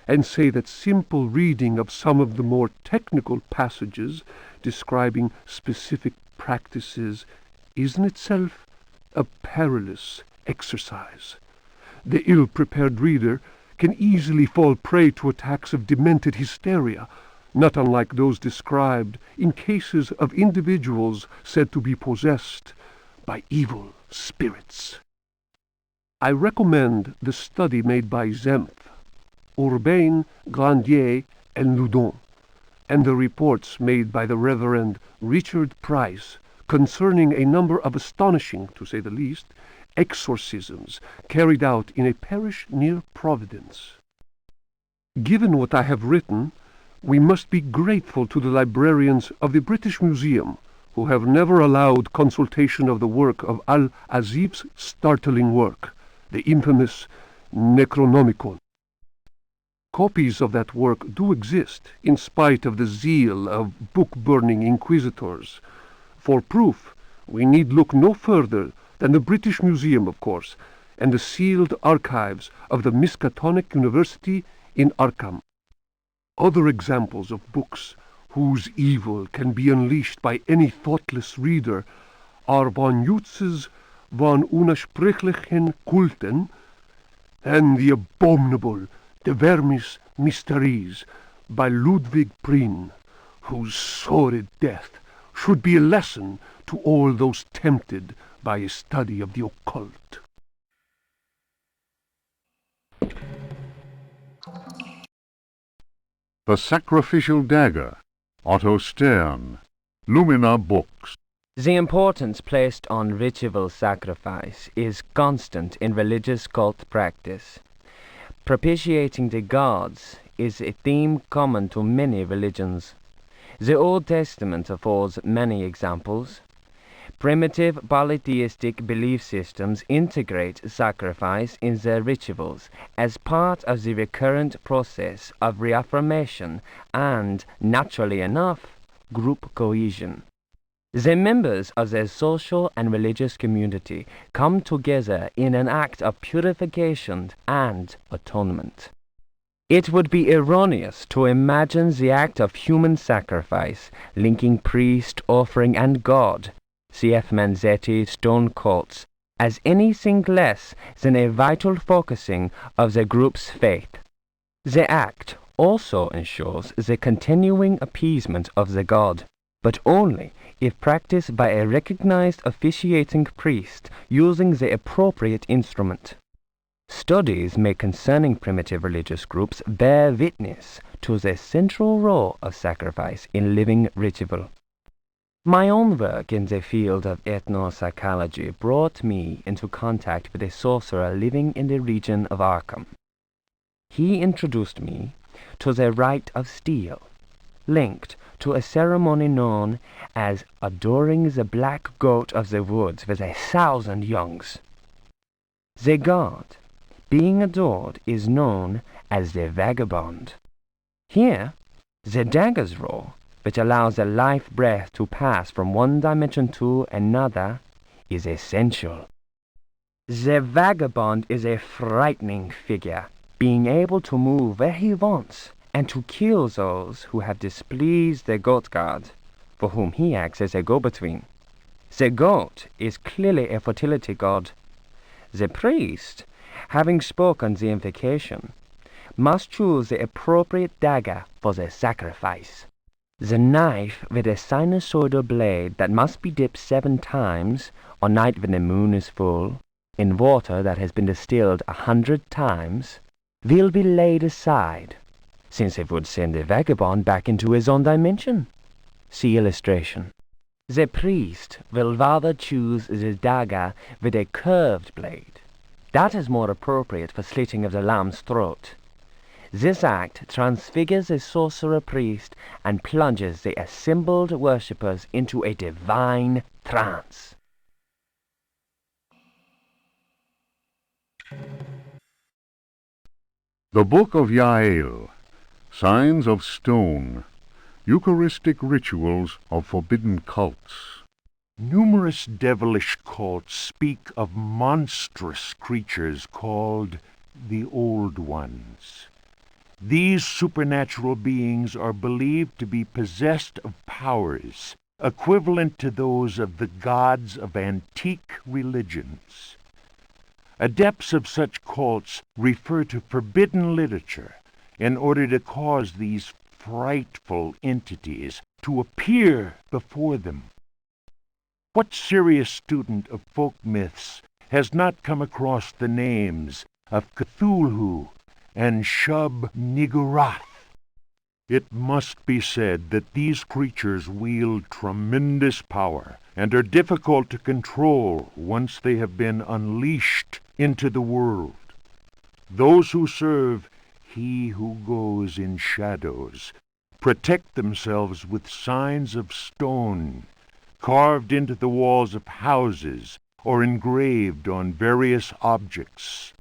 and say that simple reading of some of the more technical passages describing specific practices is in itself a perilous exercise. The ill-prepared reader can easily fall prey to attacks of demented hysteria, not unlike those described in cases of individuals said to be possessed by evil spirits. I recommend the study made by Zempf, Urbain, Grandier, and Loudon, and the reports made by the Reverend Richard Price concerning a number of astonishing, to say the least, exorcisms carried out in a parish near Providence. Given what I have written, we must be grateful to the librarians of the British Museum, who have never allowed consultation of the work of Al-Azif's startling work, the infamous Necronomicon. Copies of that work do exist, in spite of the zeal of book-burning inquisitors. For proof, we need look no further than the British Museum, of course, and the sealed archives of the Miskatonic University in Arkham. Other examples of books whose evil can be unleashed by any thoughtless reader, are von Jutz's von unersprechlichen Kulten, and the abominable De Vermis Mysteries by Ludwig Prien, whose sordid death should be a lesson to all those tempted by a study of the occult. The Sacrificial Dagger, Otto Stern, Lumina Books. The importance placed on ritual sacrifice is constant in religious cult practice. Propitiating the gods is a theme common to many religions. The Old Testament affords many examples. Primitive polytheistic belief systems integrate sacrifice in their rituals as part of the recurrent process of reaffirmation and, naturally enough, group cohesion. The members of their social and religious community come together in an act of purification and atonement. It would be erroneous to imagine the act of human sacrifice linking priest, offering, and God, C.F. Manzetti, stone cults, as anything less than a vital focusing of the group's faith. The act also ensures the continuing appeasement of the god, but only if practiced by a recognized officiating priest using the appropriate instrument. Studies made concerning primitive religious groups bear witness to the central role of sacrifice in living ritual. My own work in the field of ethnopsychology brought me into contact with a sorcerer living in the region of Arkham. He introduced me to the rite of steel, linked to a ceremony known as adoring the black goat of the woods with 1,000 youngs. The god being adored is known as the vagabond. Here, the dagger's role, which allows the life breath to pass from one dimension to another, is essential. The vagabond is a frightening figure, being able to move where he wants and to kill those who have displeased the goat god, for whom he acts as a go-between. The goat is clearly a fertility god. The priest, having spoken the invocation, must choose the appropriate dagger for the sacrifice. The knife with a sinusoidal blade that must be dipped 7 times, on night when the moon is full, in water that has been distilled 100 times, will be laid aside, since it would send the vagabond back into his own dimension. See illustration. The priest will rather choose the dagger with a curved blade. That is more appropriate for slitting of the lamb's throat. This act transfigures the sorcerer priest and plunges the assembled worshippers into a divine trance. The Book of Yael, Signs of Stone, Eucharistic Rituals of Forbidden Cults. Numerous devilish cults speak of monstrous creatures called the Old Ones. These supernatural beings are believed to be possessed of powers equivalent to those of the gods of antique religions. Adepts of such cults refer to forbidden literature in order to cause these frightful entities to appear before them. What serious student of folk myths has not come across the names of Cthulhu and Shub-Niggurath? It must be said that these creatures wield tremendous power and are difficult to control once they have been unleashed into the world. Those who serve He who goes in shadows protect themselves with signs of stone, carved into the walls of houses or engraved on various objects.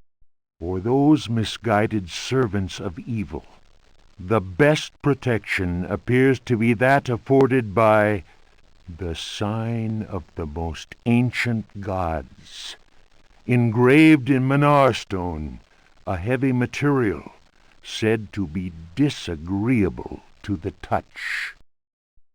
For those misguided servants of evil, the best protection appears to be that afforded by the sign of the most ancient gods, engraved in Manar stone, a heavy material said to be disagreeable to the touch.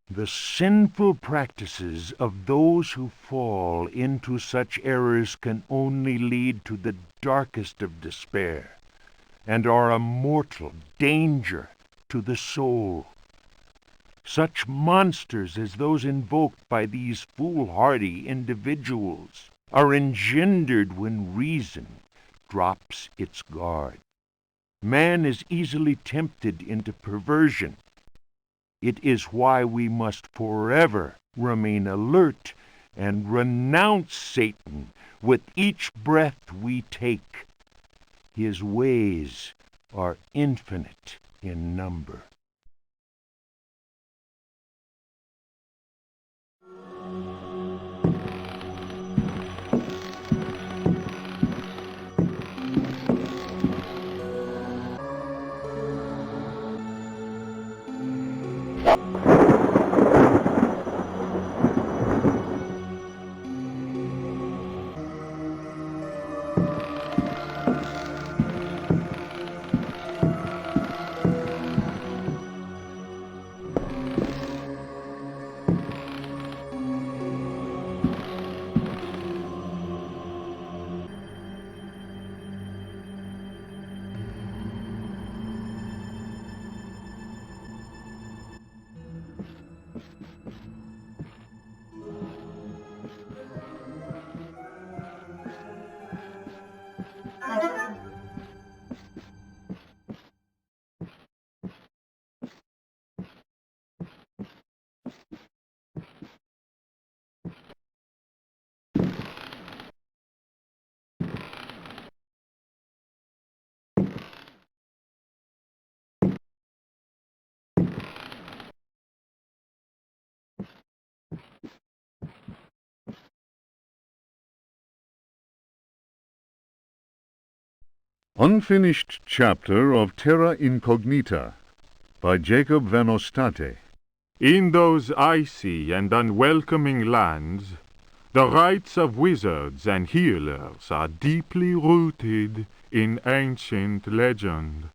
The sinful practices of those who fall into such errors can only lead to the darkest of despair, and are a mortal danger to the soul. Such monsters as those invoked by these foolhardy individuals are engendered when reason drops its guard. Man is easily tempted into perversion. It is why we must forever remain alert and renounce Satan with each breath we take. His ways are infinite in number. Unfinished chapter of Terra Incognita by Jacob Van Ostate. In those icy and unwelcoming lands, the rites of wizards and healers are deeply rooted in ancient legend.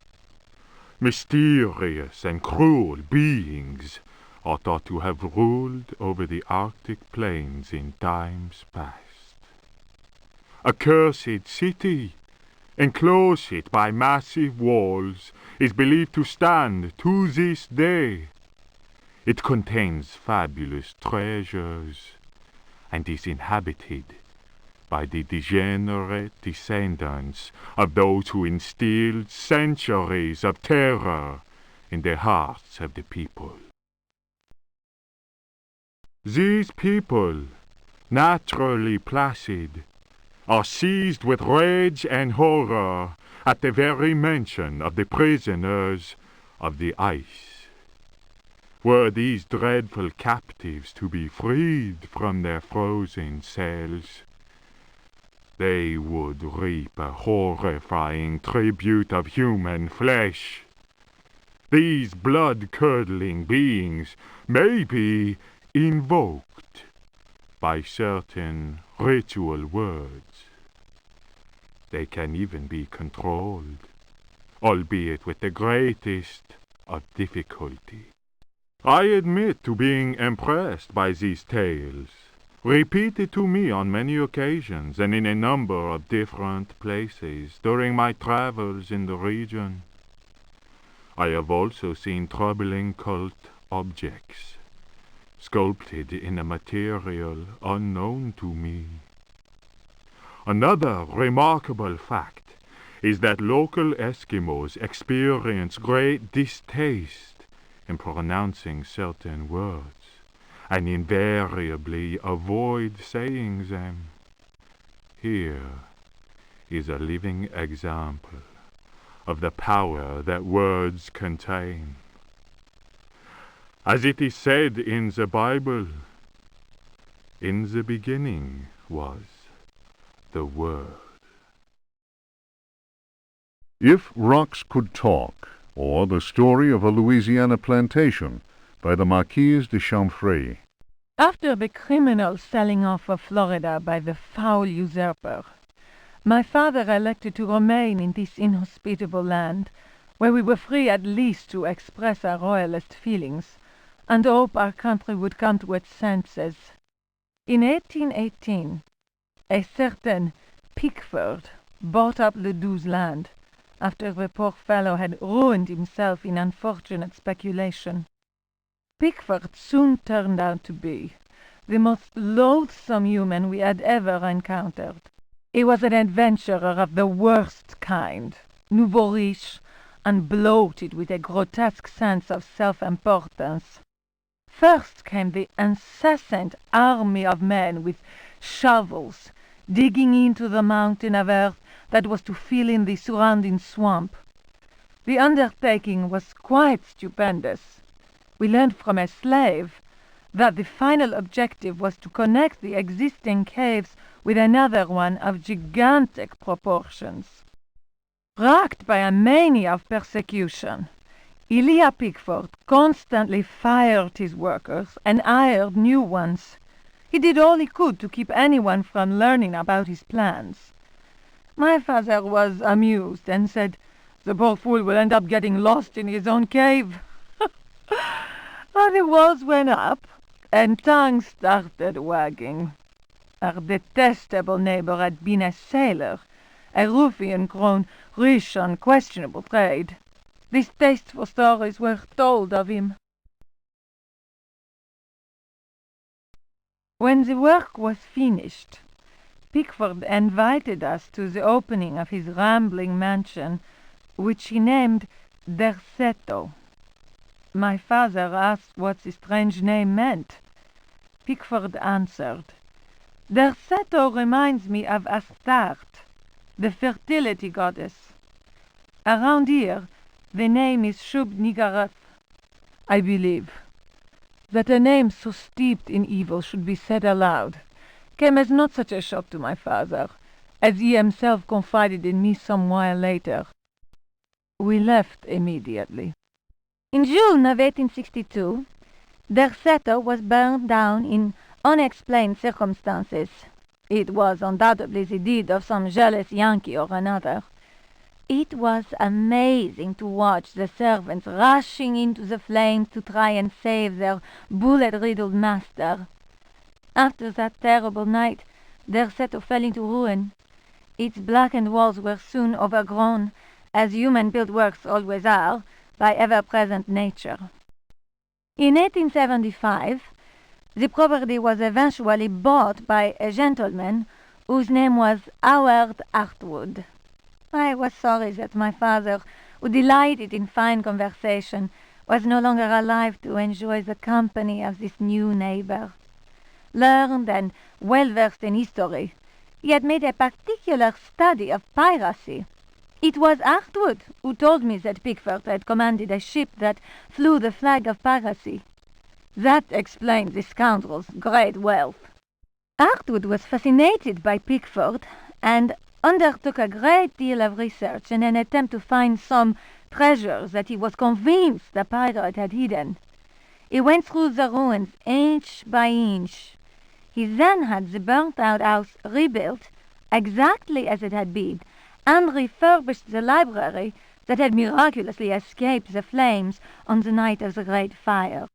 Mysterious and cruel beings are thought to have ruled over the Arctic plains in times past. A cursed city, enclosed by massive walls, is believed to stand to this day. It contains fabulous treasures, and is inhabited by the degenerate descendants of those who instilled centuries of terror in the hearts of the people. These people, naturally placid, are seized with rage and horror at the very mention of the prisoners of the ice. Were these dreadful captives to be freed from their frozen cells, they would reap a horrifying tribute of human flesh. These blood-curdling beings may be invoked by certain ritual words. They can even be controlled, albeit with the greatest of difficulty. I admit to being impressed by these tales, repeated to me on many occasions and in a number of different places during my travels in the region. I have also seen troubling cult objects, sculpted in a material unknown to me. Another remarkable fact is that local Eskimos experience great distaste in pronouncing certain words, and invariably avoid saying them. Here is a living example of the power that words contain. As it is said in the Bible, in the beginning was the Word. If Rocks Could Talk, or The Story of a Louisiana Plantation by the Marquise de Chamfray. After the criminal selling off of Florida by the foul usurper, my father elected to remain in this inhospitable land, where we were free at least to express our royalist feelings, and hope our country would come to its senses. In 1818, a certain Pickford bought up Ledoux's land, after the poor fellow had ruined himself in unfortunate speculation. Pickford soon turned out to be the most loathsome human we had ever encountered. He was an adventurer of the worst kind, nouveau riche, and bloated with a grotesque sense of self-importance. First came the incessant army of men with shovels, digging into the mountain of earth that was to fill in the surrounding swamp. The undertaking was quite stupendous. We learned from a slave that the final objective was to connect the existing caves with another one of gigantic proportions. Racked by a mania of persecution, Elia Pickford constantly fired his workers and hired new ones. He did all he could to keep anyone from learning about his plans. My father was amused and said, "The poor fool will end up getting lost in his own cave." The walls went up, and tongues started wagging. Our detestable neighbor had been a sailor, a ruffian grown rich on questionable trade. Distasteful stories were told of him. When the work was finished, Pickford invited us to the opening of his rambling mansion, which he named Derceto. My father asked what the strange name meant. Pickford answered, "Derceto reminds me of Astarte, the fertility goddess. Around here, the name is Shub-Niggurath. I believe that a name so steeped in evil should be said aloud came as not such a shock to my father, as he himself confided in me some while later. We left immediately. In June of 1862, Derceto was burned down in unexplained circumstances. It was undoubtedly the deed of some jealous Yankee or another. It was amazing to watch the servants rushing into the flames to try and save their bullet-riddled master. After that terrible night, Derceto fell into ruin. Its blackened walls were soon overgrown, as human-built works always are, by ever-present nature. In 1875, the property was eventually bought by a gentleman whose name was Howard Hartwood. I was sorry that my father, who delighted in fine conversation, was no longer alive to enjoy the company of this new neighbor. Learned and well-versed in history, he had made a particular study of piracy. It was Hartwood who told me that Pickford had commanded a ship that flew the flag of piracy. That explained the scoundrel's great wealth. Hartwood was fascinated by Pickford and undertook a great deal of research in an attempt to find some treasures that he was convinced the pirate had hidden. He went through the ruins inch by inch. He then had the burnt-out house rebuilt exactly as it had been, and refurbished the library that had miraculously escaped the flames on the night of the Great Fire.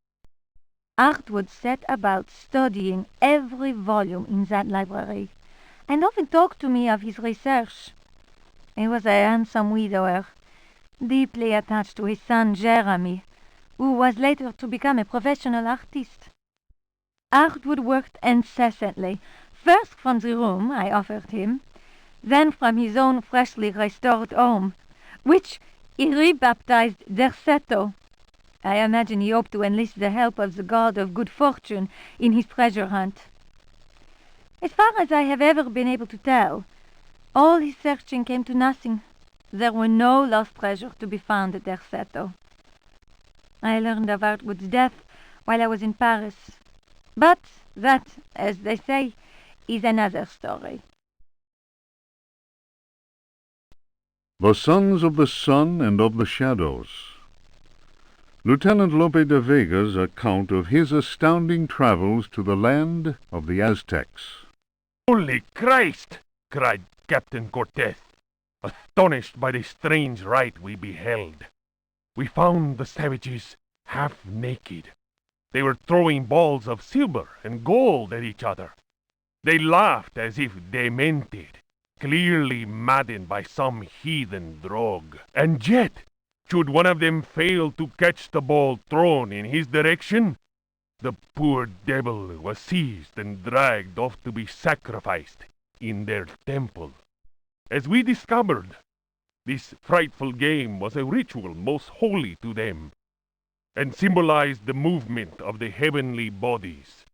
Hartwood set about studying every volume in that library, and often talked to me of his research. He was a handsome widower, deeply attached to his son Jeremy, who was later to become a professional artist. Hartwood worked incessantly, first from the room I offered him, then from his own freshly restored home, which he rebaptized Derceto. I imagine he hoped to enlist the help of the god of good fortune in his treasure hunt. As far as I have ever been able to tell, all his searching came to nothing. There were no lost treasures to be found at Derceto. I learned of Hartwood's death while I was in Paris. But that, as they say, is another story. The Sons of the Sun and of the Shadows. Lieutenant Lope de Vega's account of his astounding travels to the land of the Aztecs. "Holy Christ!" cried Captain Cortez, astonished by the strange rite we beheld. We found the savages half naked, They were throwing balls of silver and gold at each other. They laughed as if demented, clearly maddened by some heathen drug. And yet, should one of them fail to catch the ball thrown in his direction, the poor devil was seized and dragged off to be sacrificed in their temple. As we discovered, this frightful game was a ritual most holy to them, and symbolized the movement of the heavenly bodies.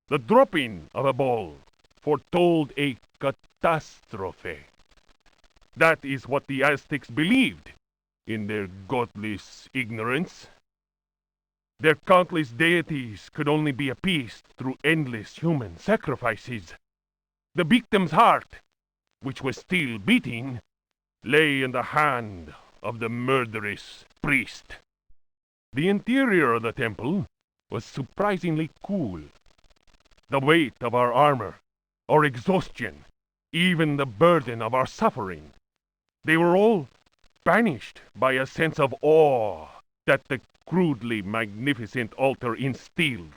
The dropping of a ball foretold a catastrophe. That is what the Aztecs believed in their godless ignorance. Their countless deities could only be appeased through endless human sacrifices. The victim's heart, which was still beating, lay in the hand of the murderous priest. The interior of the temple was surprisingly cool. The weight of our armor, our exhaustion, even the burden of our suffering, they were all banished by a sense of awe that the crudely magnificent altar instilled.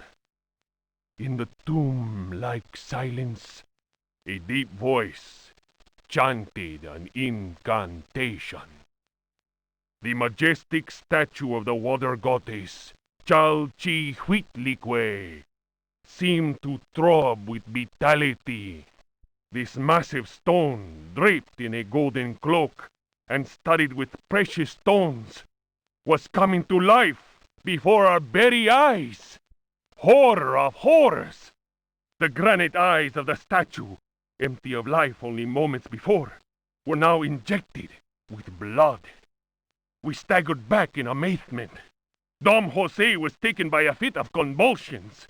In the tomb-like silence, a deep voice chanted an incantation. The majestic statue of the water goddess, Chalchihuitlicue, seemed to throb with vitality. This massive stone, draped in a golden cloak and studded with precious stones, was coming to life before our very eyes. Horror of horrors! The granite eyes of the statue, empty of life only moments before, were now injected with blood. We staggered back in amazement. Dom Jose was taken by a fit of convulsions.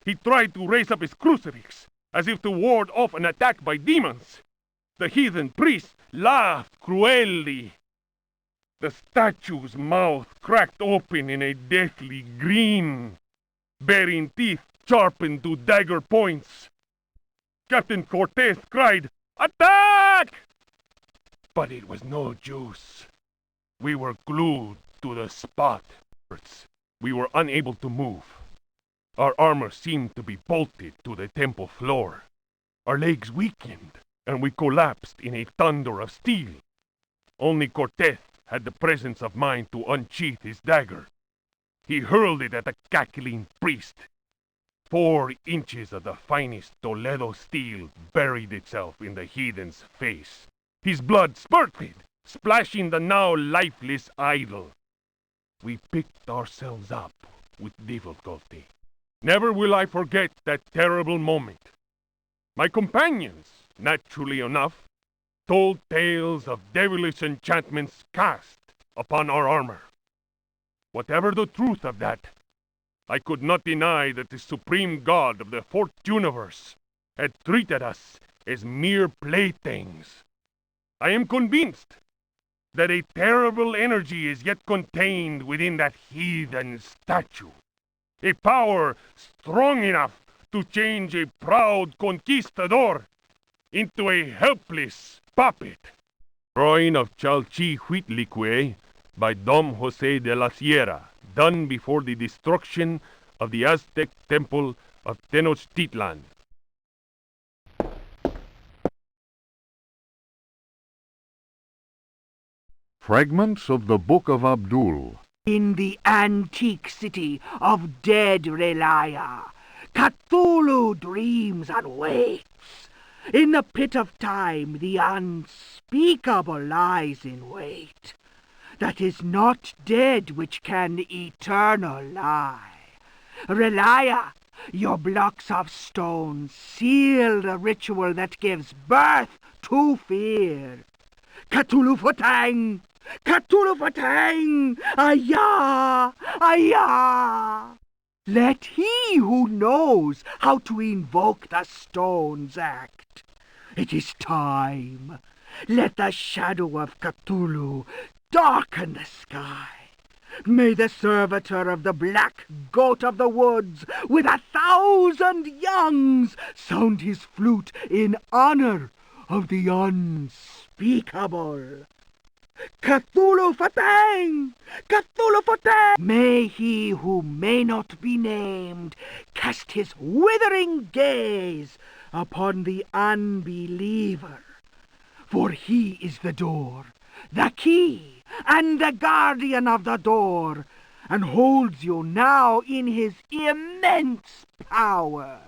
He tried to raise up his crucifix, as if to ward off an attack by demons. The heathen priest laughed cruelly. The statue's mouth cracked open in a deathly grin, bearing teeth sharpened to dagger points. Captain Cortez cried, "Attack!" But it was no use. We were glued to the spot. We were unable to move. Our armor seemed to be bolted to the temple floor. Our legs weakened, and we collapsed in a thunder of steel. Only Cortez had the presence of mind to unsheath his dagger. He hurled it at the cackling priest. 4 inches of the finest Toledo steel buried itself in the heathen's face. His blood spurted, splashing the now lifeless idol. We picked ourselves up with difficulty. Never will I forget that terrible moment. My companions, naturally enough, told tales of devilish enchantments cast upon our armor. Whatever the truth of that, I could not deny that the supreme god of the fourth universe had treated us as mere playthings. I am convinced that a terrible energy is yet contained within that heathen statue. A power strong enough to change a proud conquistador into a helpless puppet. Drawing of Chalchihuitlicue by Dom Jose de la Sierra, done before the destruction of the Aztec temple of Tenochtitlan. Fragments of the Book of Abdul. In the antique city of dead Relaya, Cthulhu dreams and waits. In the pit of time, the unspeakable lies in wait. That is not dead which can eternal lie. Relaya, your blocks of stone seal the ritual that gives birth to fear. Cthulhu Fatang! Cthulhu Fatang! Ayah! Ayah! Let he who knows how to invoke the stones act. It is time. Let the shadow of Cthulhu darken the sky. May the servitor of the black goat of the woods with 1,000 youngs sound his flute in honor of the unspeakable. Cthulhu Fatang! Cthulhu Fatang! May he who may not be named cast his withering gaze upon the unbeliever, for he is the door, the key, and the guardian of the door, and holds you now in his immense power.